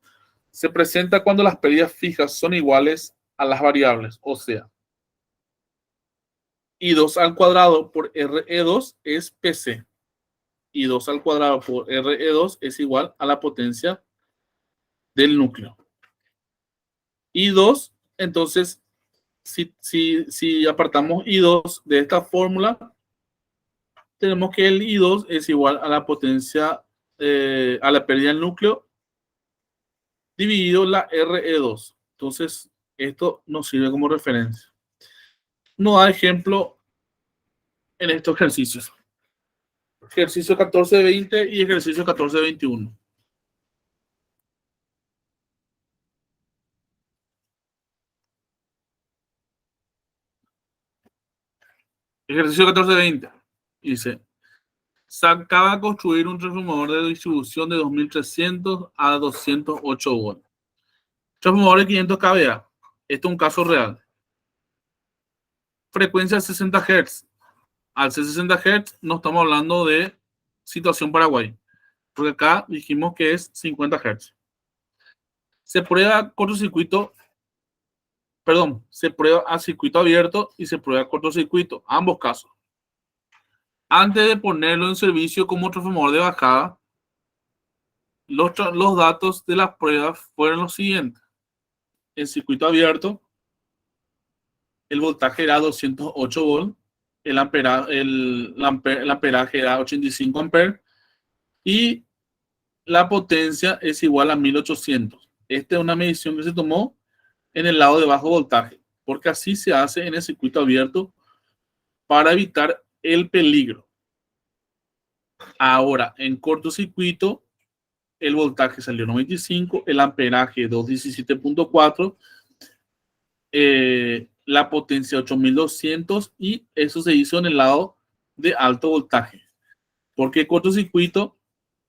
se presenta cuando las pérdidas fijas son iguales a las variables, o sea, I2 al cuadrado por RE2 es PC. I2 al cuadrado por RE2 es igual a la potencia del núcleo. I2, entonces, si apartamos I2 de esta fórmula, tenemos que el I2 es igual a la potencia, a la pérdida del núcleo, dividido la RE2. Entonces, esto nos sirve como referencia. Nos da ejemplo en estos ejercicios. Ejercicio 14-20 y ejercicio 14-21. Ejercicio 14-20. Dice, se acaba de construir un transformador de distribución de 2300 a 208 volts. Transformador de 500 kVA. Esto es un caso real. Frecuencia 60 Hz. Al ser 60 Hz no estamos hablando de situación Paraguay, porque acá dijimos que es 50 Hz. Se prueba cortocircuito, perdón, se prueba a circuito abierto y se prueba cortocircuito, ambos casos. Antes de ponerlo en servicio como transformador de bajada, los datos de las pruebas fueron los siguientes. En circuito abierto, el voltaje era 208 volts, el amperaje era 85 amperes y la potencia es igual a 1800. Esta es una medición que se tomó en el lado de bajo voltaje, porque así se hace en el circuito abierto para evitar el peligro. Ahora, en cortocircuito, el voltaje salió 95, el amperaje 217.4, la potencia 8200 y eso se hizo en el lado de alto voltaje, porque el cortocircuito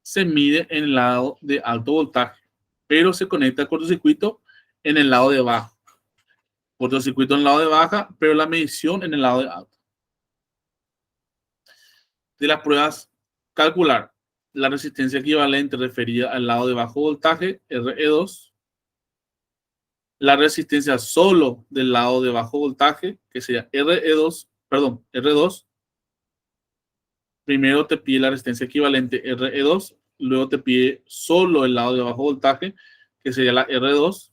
se mide en el lado de alto voltaje, pero se conecta al cortocircuito en el lado de bajo. Cortocircuito en el lado de baja, pero la medición en el lado de alto. De las pruebas, calcular la resistencia equivalente referida al lado de bajo voltaje, RE2, la resistencia solo del lado de bajo voltaje, que sería RE2, perdón, R2. Primero te pide la resistencia equivalente RE2, luego te pide solo el lado de bajo voltaje, que sería la R2.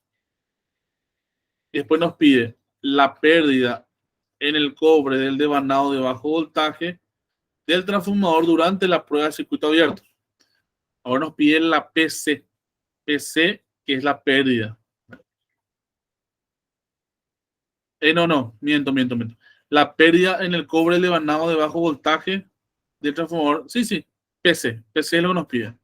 Y después nos pide la pérdida en el cobre del devanado de bajo voltaje del transformador durante la prueba de circuito abierto. Ahora nos pide la PC. PC, que es la pérdida. Miento. La pérdida en el cobre del devanado de bajo voltaje del transformador. Sí, PC. PC es lo que nos pide.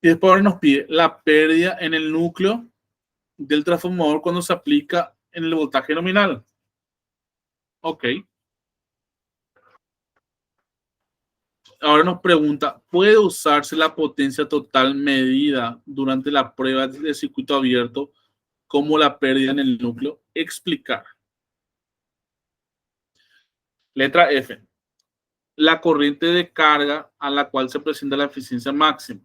Y después ahora nos pide la pérdida en el núcleo del transformador cuando se aplica en el voltaje nominal. Ok. ahora nos pregunta, ¿puede usarse la potencia total medida durante la prueba de circuito abierto como la pérdida en el núcleo? Explicar. Letra F. La corriente de carga a la cual se presenta la eficiencia máxima.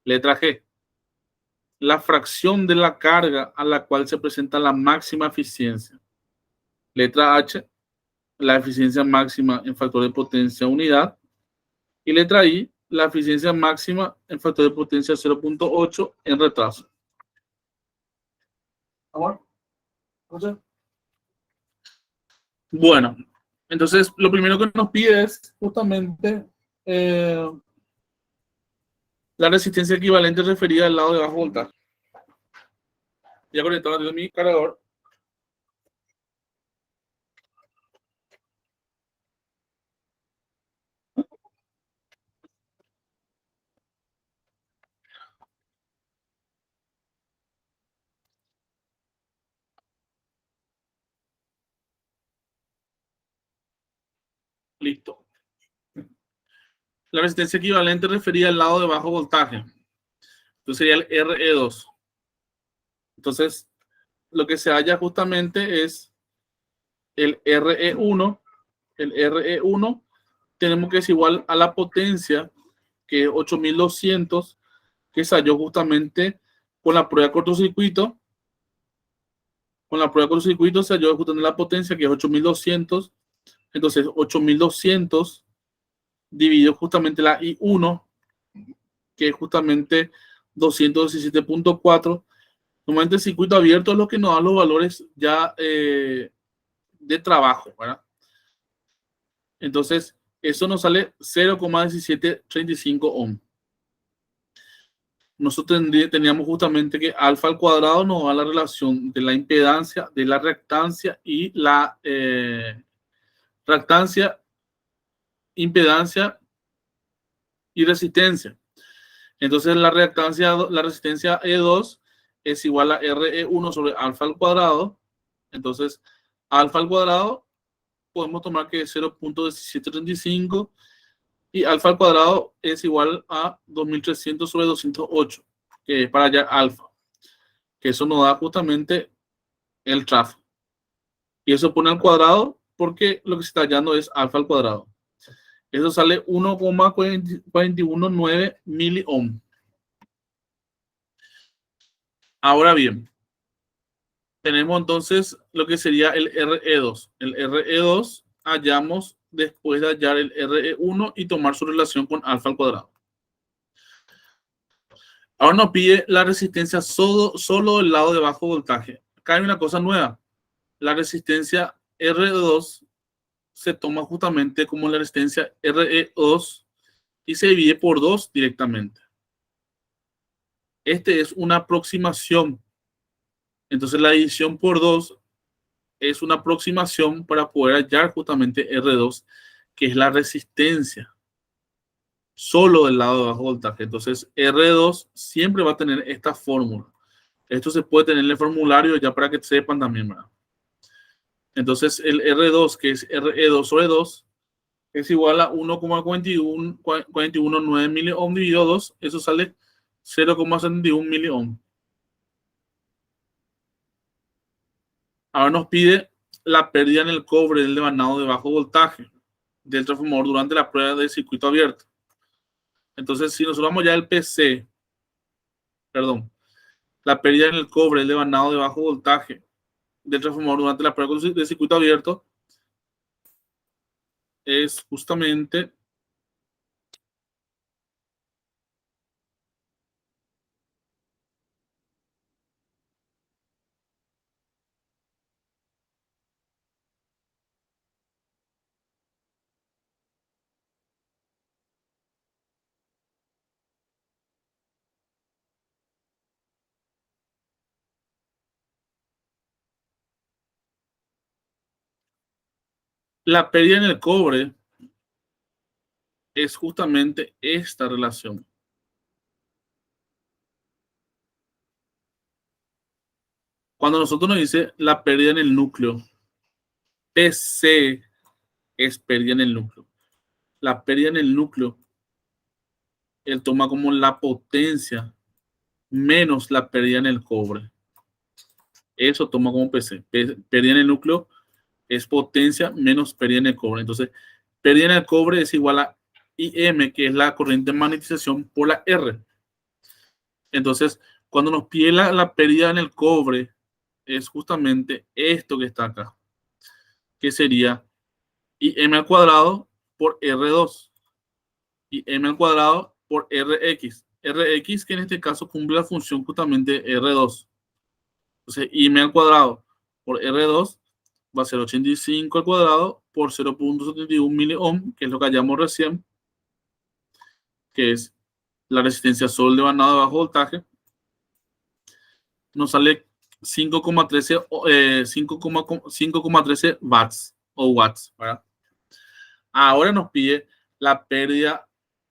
Letra G. La fracción de la carga a la cual se presenta la máxima eficiencia. Letra H. La eficiencia máxima en factor de potencia unidad. Y letra I. La eficiencia máxima en factor de potencia 0.8 en retraso. Bueno, entonces lo primero que nos pide es justamente la resistencia equivalente referida al lado de bajo voltaje. Ya conectado a mi cargador. Listo. La resistencia equivalente referida al lado de bajo voltaje. Entonces sería el RE2. Entonces, lo que se halla justamente es el RE1. El RE1 tenemos que es igual a la potencia, que es 8200, que se halló justamente con la prueba de cortocircuito. Con la prueba de cortocircuito se halló justamente la potencia, que es 8200. Entonces, 8200 dividido justamente la I1, que es justamente 217.4. Normalmente el circuito abierto es lo que nos da los valores ya de trabajo, ¿verdad? Entonces, eso nos sale 0,1735 ohm. Nosotros teníamos justamente que alfa al cuadrado nos da la relación de la impedancia, de la reactancia y la reactancia, impedancia y resistencia. Entonces, la resistencia E2 es igual a RE1 sobre alfa al cuadrado. Entonces, alfa al cuadrado podemos tomar que es 0.1735 y alfa al cuadrado es igual a 2300 sobre 208, que es para hallar alfa, que eso nos da justamente el tráfico. Y eso pone al cuadrado porque lo que se está hallando es alfa al cuadrado. Eso sale 1,419 miliohm. Ahora bien, tenemos entonces lo que sería el RE2. El RE2 hallamos después de hallar el RE1 y tomar su relación con alfa al cuadrado. Ahora nos pide la resistencia solo del lado de bajo voltaje. Acá hay una cosa nueva. La resistencia RE2 se toma justamente como la resistencia RE2 y se divide por 2 directamente. Este es una aproximación. Entonces la división por 2 es una aproximación para poder hallar justamente R2, que es la resistencia solo del lado de bajo voltaje. Entonces R2 siempre va a tener esta fórmula. Esto se puede tener en el formulario ya para que sepan también, ¿verdad? Entonces el R2, que es RE2 sobre 2, es igual a 1,419 miliohm dividido 2. Eso sale 0,71 miliohm. Ahora nos pide la pérdida en el cobre del devanado de bajo voltaje del transformador durante la prueba de circuito abierto. Entonces, si nosotros vamos ya al PC, perdón, la pérdida en el cobre del devanado de bajo voltaje del transformador durante la prueba de circuito abierto es justamente la pérdida en el cobre, es justamente esta relación. Cuando nosotros nos dice la pérdida en el núcleo, PC es pérdida en el núcleo. la pérdida en el núcleo, él toma como la potencia menos la pérdida en el cobre. Eso toma como PC. Pérdida en el núcleo es potencia menos pérdida en el cobre. Entonces, pérdida en el cobre es igual a IM, que es la corriente de magnetización, por la R. Entonces, cuando nos pide la pérdida en el cobre, es justamente esto que está acá, que sería IM al cuadrado por R2 y M al cuadrado por Rx. Rx que en este caso cumple la función justamente R2. Entonces, IM al cuadrado por R2 va a ser 85 al cuadrado por 0.71 miliohm, que es lo que hallamos recién, que es la resistencia sol de vanado de bajo voltaje. Nos sale 5,13 watts o watts, ¿verdad? Ahora nos pide la pérdida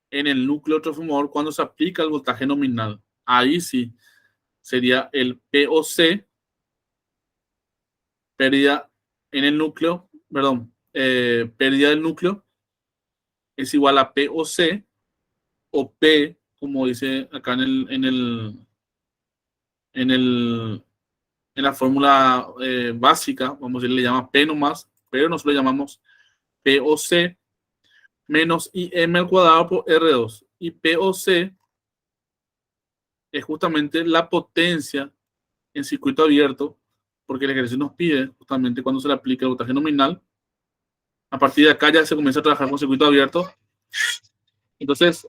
en el núcleo transformador cuando se aplica el voltaje nominal. Ahí sí sería el POC, pérdida en el núcleo, perdón, pérdida del núcleo es igual a POC o P, como dice acá en la fórmula básica, vamos a decir, le llama P nomás, pero nosotros le llamamos POC menos IM al cuadrado por R2. Y POC es justamente la potencia en circuito abierto, porque el ejercicio nos pide justamente cuando se le aplica el voltaje nominal. A partir de acá ya se comienza a trabajar con circuito abierto. Entonces,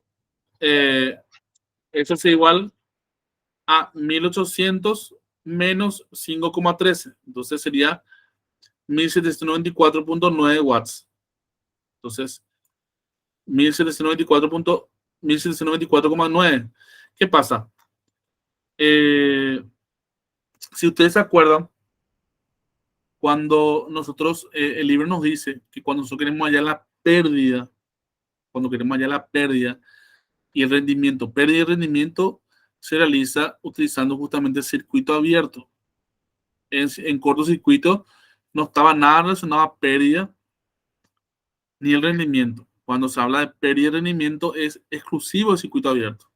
eso es igual a 1800 menos 5,13. Entonces sería 1794.9 watts. Entonces, 1794,9. ¿Qué pasa? Si ustedes se acuerdan, cuando nosotros, el libro nos dice que cuando nosotros queremos hallar la pérdida, y el rendimiento, pérdida y rendimiento se realiza utilizando justamente el circuito abierto. En cortocircuito no estaba nada relacionado a pérdida ni el rendimiento. Cuando se habla de pérdida y rendimiento es exclusivo del circuito abierto.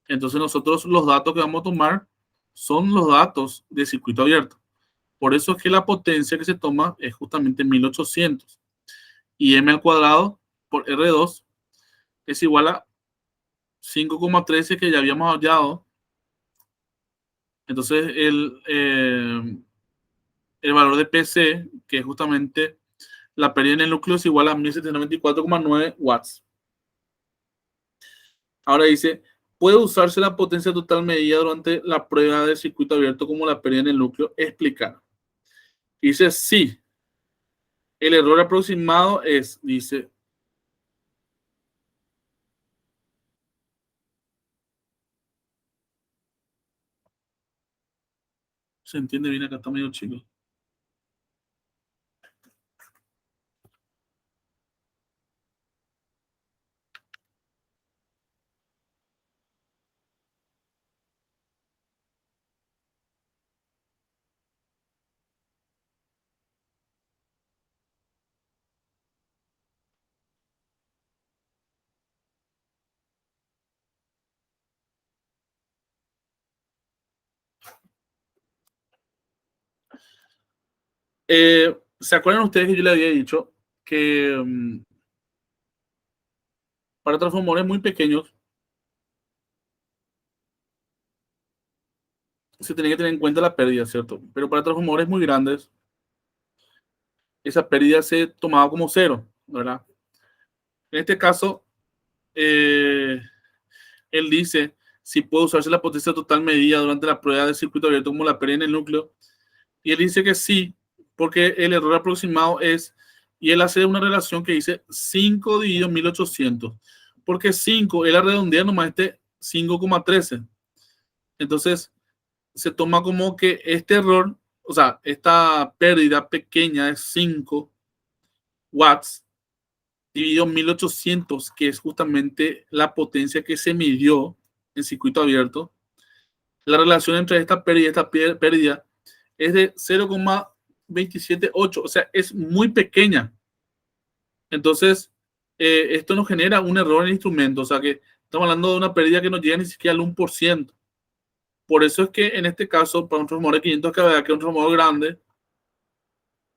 Entonces nosotros los datos que vamos a tomar son los datos de circuito abierto. Por eso es que la potencia que se toma es justamente 1800. Y M al cuadrado por R2 es igual a 5,13 que ya habíamos hallado. Entonces el valor de PC, que es justamente la pérdida en el núcleo, es igual a 1794,9 watts. Ahora dice, ¿puede usarse la potencia total medida durante la prueba de circuito abierto como la pérdida en el núcleo? Explicar. Dice, sí. El error aproximado es, dice, se entiende bien, acá está medio chico. ¿Se acuerdan ustedes que yo le había dicho que para transformadores muy pequeños se tiene que tener en cuenta la pérdida, ¿cierto? Pero para transformadores muy grandes, esa pérdida se tomaba como cero, ¿verdad? En este caso, él dice si puede usarse la potencia total medida durante la prueba de circuito abierto como la pérdida en el núcleo. Y él dice que sí, porque el error aproximado es, y él hace una relación que dice 5 dividido 1800, porque 5, él redondea nomás este 5,13. Entonces, se toma como que este error, o sea, esta pérdida pequeña es 5 watts dividido 1800, que es justamente la potencia que se midió en circuito abierto. La relación entre esta pérdida y esta pérdida es de 0,278, o sea, es muy pequeña. Entonces, esto nos genera un error en el instrumento, o sea que estamos hablando de una pérdida que no llega ni siquiera al 1%. Por eso es que en este caso, para un transformador de 500 kVA, que es un transformador grande,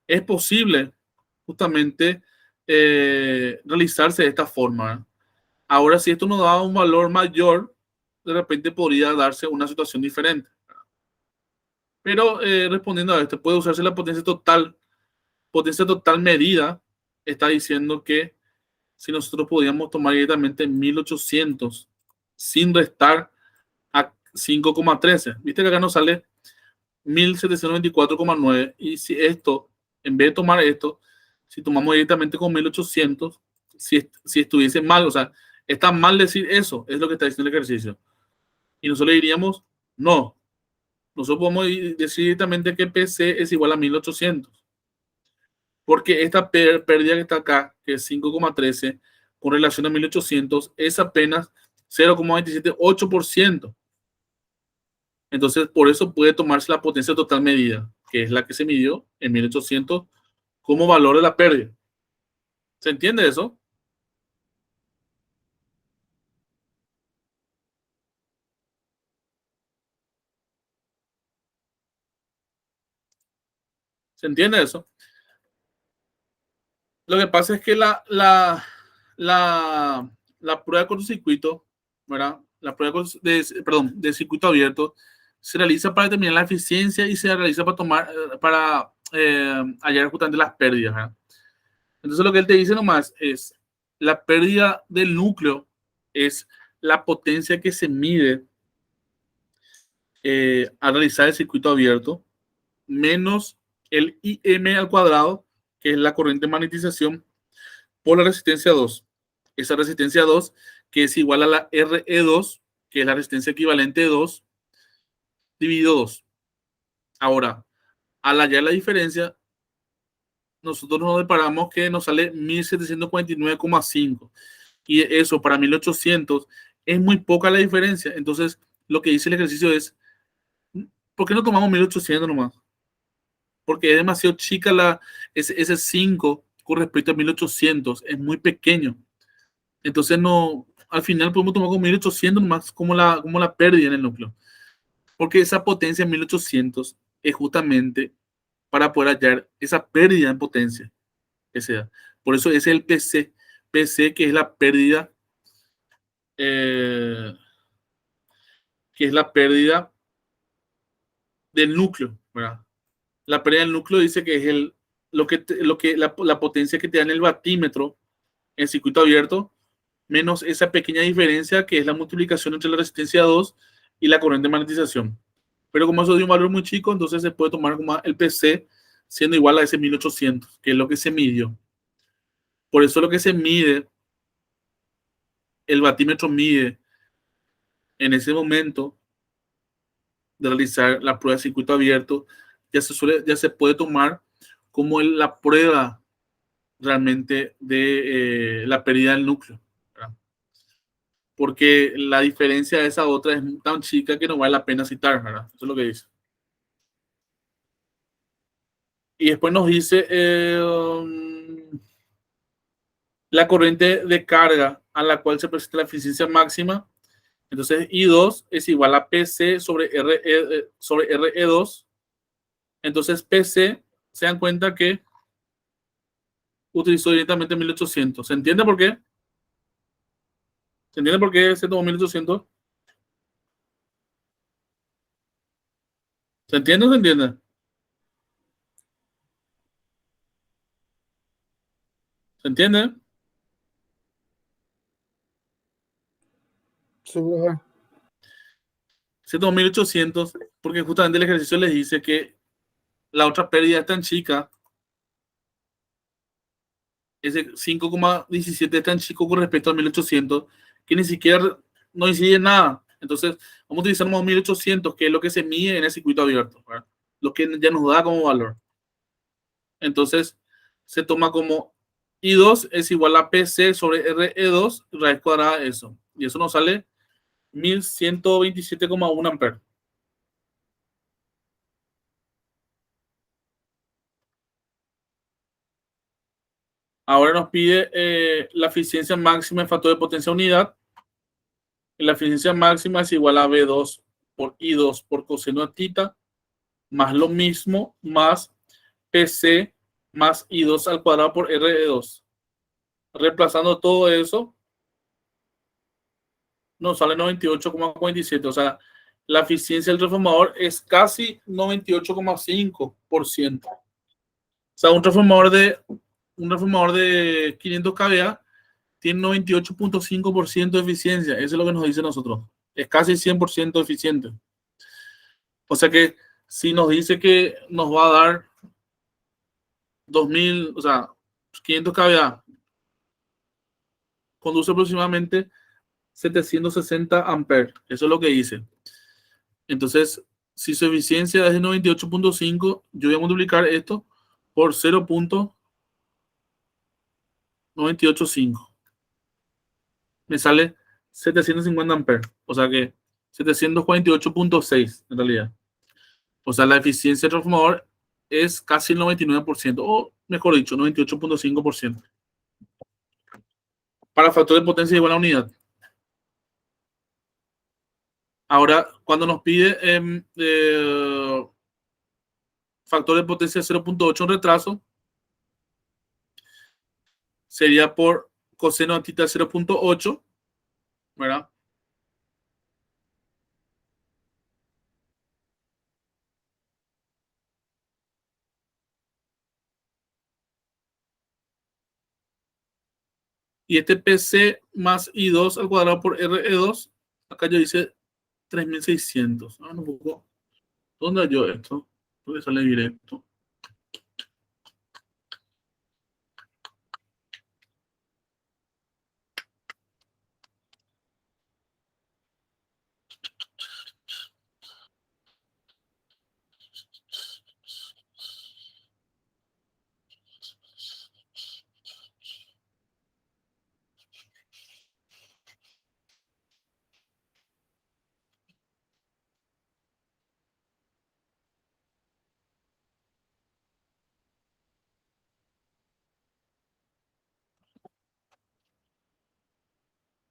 es posible justamente realizarse de esta forma, ¿verdad? Ahora, si esto nos da un valor mayor, de repente podría darse una situación diferente. Pero respondiendo a esto, puede usarse la potencia total medida. Está diciendo que si nosotros podíamos tomar directamente 1800 sin restar a 5,13. Viste que acá nos sale 1724,9. Y si esto, en vez de tomar esto, si tomamos directamente con 1800, si estuviese mal, o sea, está mal decir eso, es lo que está diciendo el ejercicio. Y nosotros le diríamos, no, nosotros podemos decir directamente que PC es igual a 1800. Porque esta pérdida que está acá, que es 5,13, con relación a 1800, es apenas 0,278%. Entonces, por eso puede tomarse la potencia total medida, que es la que se midió en 1800 como valor de la pérdida. ¿Se entiende eso? ¿Se entiende eso? Lo que pasa es que la prueba de cortocircuito, ¿verdad? La prueba de circuito abierto se realiza para determinar la eficiencia y se realiza para hallar justamente las pérdidas, ¿verdad? Entonces lo que él te dice nomás es la pérdida del núcleo es la potencia que se mide al realizar el circuito abierto menos el IM al cuadrado, que es la corriente de magnetización, por la resistencia 2. Esa resistencia 2, que es igual a la RE2, que es la resistencia equivalente de 2, dividido 2. Ahora, al hallar la diferencia, nosotros nos deparamos que nos sale 1749,5. Y eso para 1800 es muy poca la diferencia. Entonces, lo que dice el ejercicio es, ¿por qué no tomamos 1800 nomás? Porque es demasiado chica ese 5 con respecto a 1800, es muy pequeño. Entonces, no, al final podemos tomar con 1800 nomás como la pérdida en el núcleo. Porque esa potencia en 1800 es justamente para poder hallar esa pérdida en potencia que se da. Por eso es el PC. PC que es la pérdida, eh, que es la pérdida del núcleo, ¿verdad? La pérdida del núcleo dice que es la potencia que te da en el batímetro en circuito abierto, menos esa pequeña diferencia que es la multiplicación entre la resistencia 2 y la corriente de magnetización. Pero como eso dio un valor muy chico, entonces se puede tomar como el PC siendo igual a ese 1800, que es lo que se midió. Por eso lo que se mide, el batímetro mide en ese momento de realizar la prueba de circuito abierto, ya se puede tomar como la prueba realmente de la pérdida del núcleo, ¿verdad? Porque la diferencia de esa otra es tan chica que no vale la pena citar, ¿verdad? Eso es lo que dice. Y después nos dice la corriente de carga a la cual se presenta la eficiencia máxima. Entonces, I2 es igual a PC sobre RE2. Entonces, PC, se dan cuenta que utilizó directamente 1800. ¿Se entiende por qué? ¿Se entiende por qué se tomó 1800? ¿Se entiende o se entiende? ¿Se entiende? Sí, profe. Se tomó 1800 porque justamente el ejercicio les dice que la otra pérdida es tan chica, ese 5,17 es tan chico con respecto a 1800, que ni siquiera no incide en nada. Entonces, vamos a utilizar 1800, que es lo que se mide en el circuito abierto, ¿verdad? Lo que ya nos da como valor. Entonces, se toma como I2 es igual a PC sobre RE2, raíz cuadrada de eso. Y eso nos sale 1127,1 amperes. Ahora nos pide la eficiencia máxima en factor de potencia unidad. Y la eficiencia máxima es igual a B2 por I2 por coseno de tita, más lo mismo, más PC más I2 al cuadrado por RE2. Reemplazando todo eso, nos sale 98,47. O sea, la eficiencia del transformador es casi 98,5%. O sea, un transformador de 500 kVA tiene 98,5% de eficiencia. Eso es lo que nos dice nosotros. Es casi 100% eficiente. O sea que si nos dice que nos va a dar 2000, o sea, 500 kVA, conduce aproximadamente 760 amperes. Eso es lo que dice. Entonces, si su eficiencia es de 98,5, yo voy a multiplicar esto por 0,985. Me sale 750 amperes. O sea que 748,6 en realidad. O sea, la eficiencia del transformador es casi el 99%, o mejor dicho, 98,5%. Para factor de potencia igual a unidad. Ahora, cuando nos pide factor de potencia 0,8 en retraso, sería por coseno de tita 0,8, ¿verdad? Y este PC más I2 al cuadrado por RE2, acá yo dice 3600. Un poco. ¿Dónde hallo esto? ¿Dónde sale directo?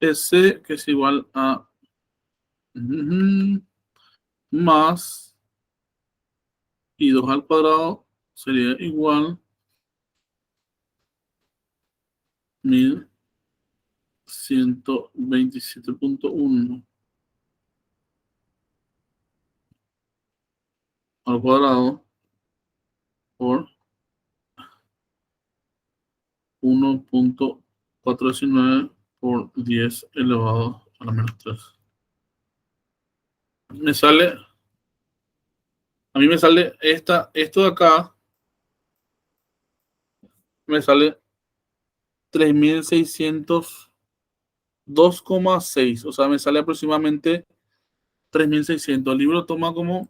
PC que es igual a más I2 al cuadrado sería igual 1127,1 al cuadrado por 1,419 por 10 elevado a la menos 3. Me sale, a mí me sale esto de acá, me sale 3602,6. O sea, me sale aproximadamente 3600. El libro toma como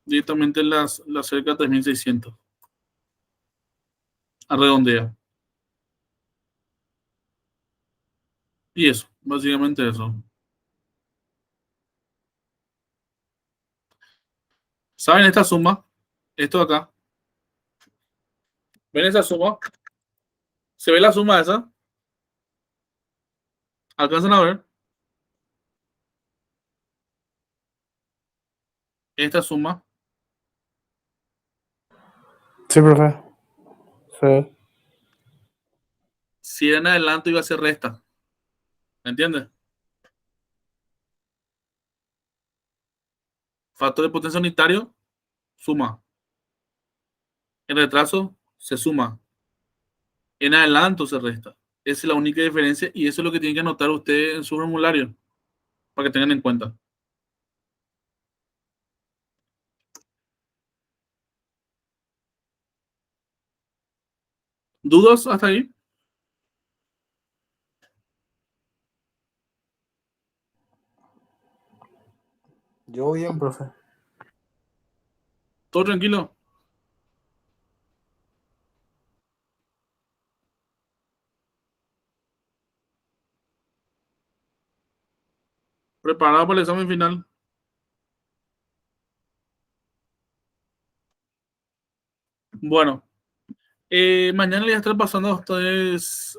directamente las cerca de 3600. Arredondea. Y eso, básicamente eso. ¿Saben esta suma? Esto de acá. ¿Ven esa suma? ¿Se ve la suma esa? ¿Alcanzan a ver? Esta suma. Sí, profe. Sí. Si era en adelante iba a ser resta. ¿Me entiendes? Factor de potencia unitario, suma. En retraso, se suma. En adelanto se resta. Esa es la única diferencia y eso es lo que tienen que anotar ustedes en su formulario para que tengan en cuenta. ¿Dudas hasta ahí? Yo bien, profe. ¿Todo tranquilo? ¿Preparado para el examen final? Bueno, Mañana le voy a estar pasando a ustedes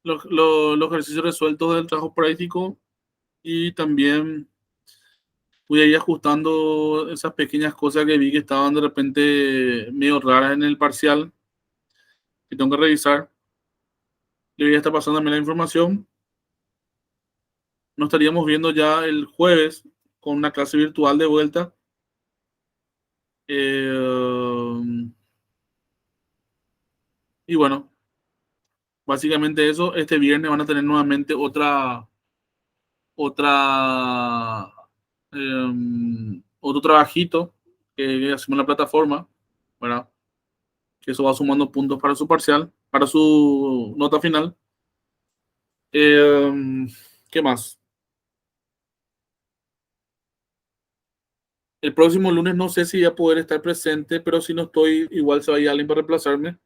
los ejercicios resueltos del trabajo práctico y también voy a ir ajustando esas pequeñas cosas que vi que estaban de repente medio raras en el parcial que tengo que revisar. Le voy a estar pasando también la información. Nos estaríamos viendo ya el jueves con una clase virtual de vuelta. Y bueno, básicamente eso. Este viernes van a tener nuevamente otro trabajito que hacemos en la plataforma, ¿verdad? Que eso va sumando puntos para su parcial, para su nota final. ¿Qué más? El próximo lunes no sé si voy a poder estar presente, pero si no estoy, igual se va a ir alguien para reemplazarme.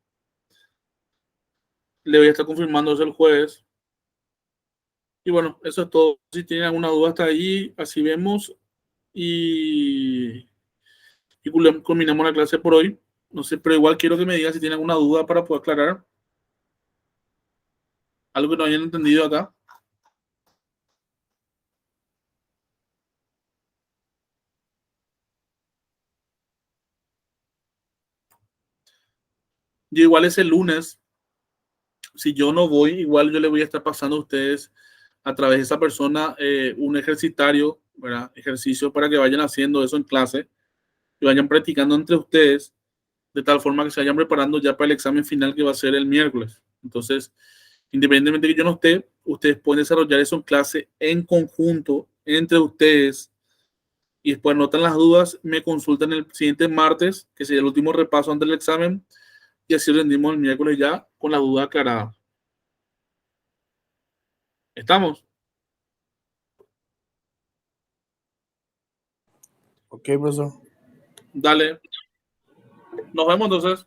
Le voy a estar confirmando eso el jueves. Y bueno, eso es todo. Si tienen alguna duda hasta ahí, así vemos. Y culminamos la clase por hoy. No sé, pero igual quiero que me digan si tienen alguna duda para poder aclarar algo que no hayan entendido acá. Yo igual ese lunes, si yo no voy, igual yo le voy a estar pasando a ustedes a través de esa persona un ejercitario, ¿verdad? Ejercicio para que vayan haciendo eso en clase y vayan practicando entre ustedes de tal forma que se vayan preparando ya para el examen final que va a ser el miércoles. Entonces, independientemente de que yo no esté, ustedes pueden desarrollar eso en clase en conjunto entre ustedes y después anotan las dudas, me consultan el siguiente martes, que sería el último repaso antes del examen, y así rendimos el miércoles ya con la duda aclarada. ¿Estamos? Ok, profesor. Dale. Nos vemos entonces.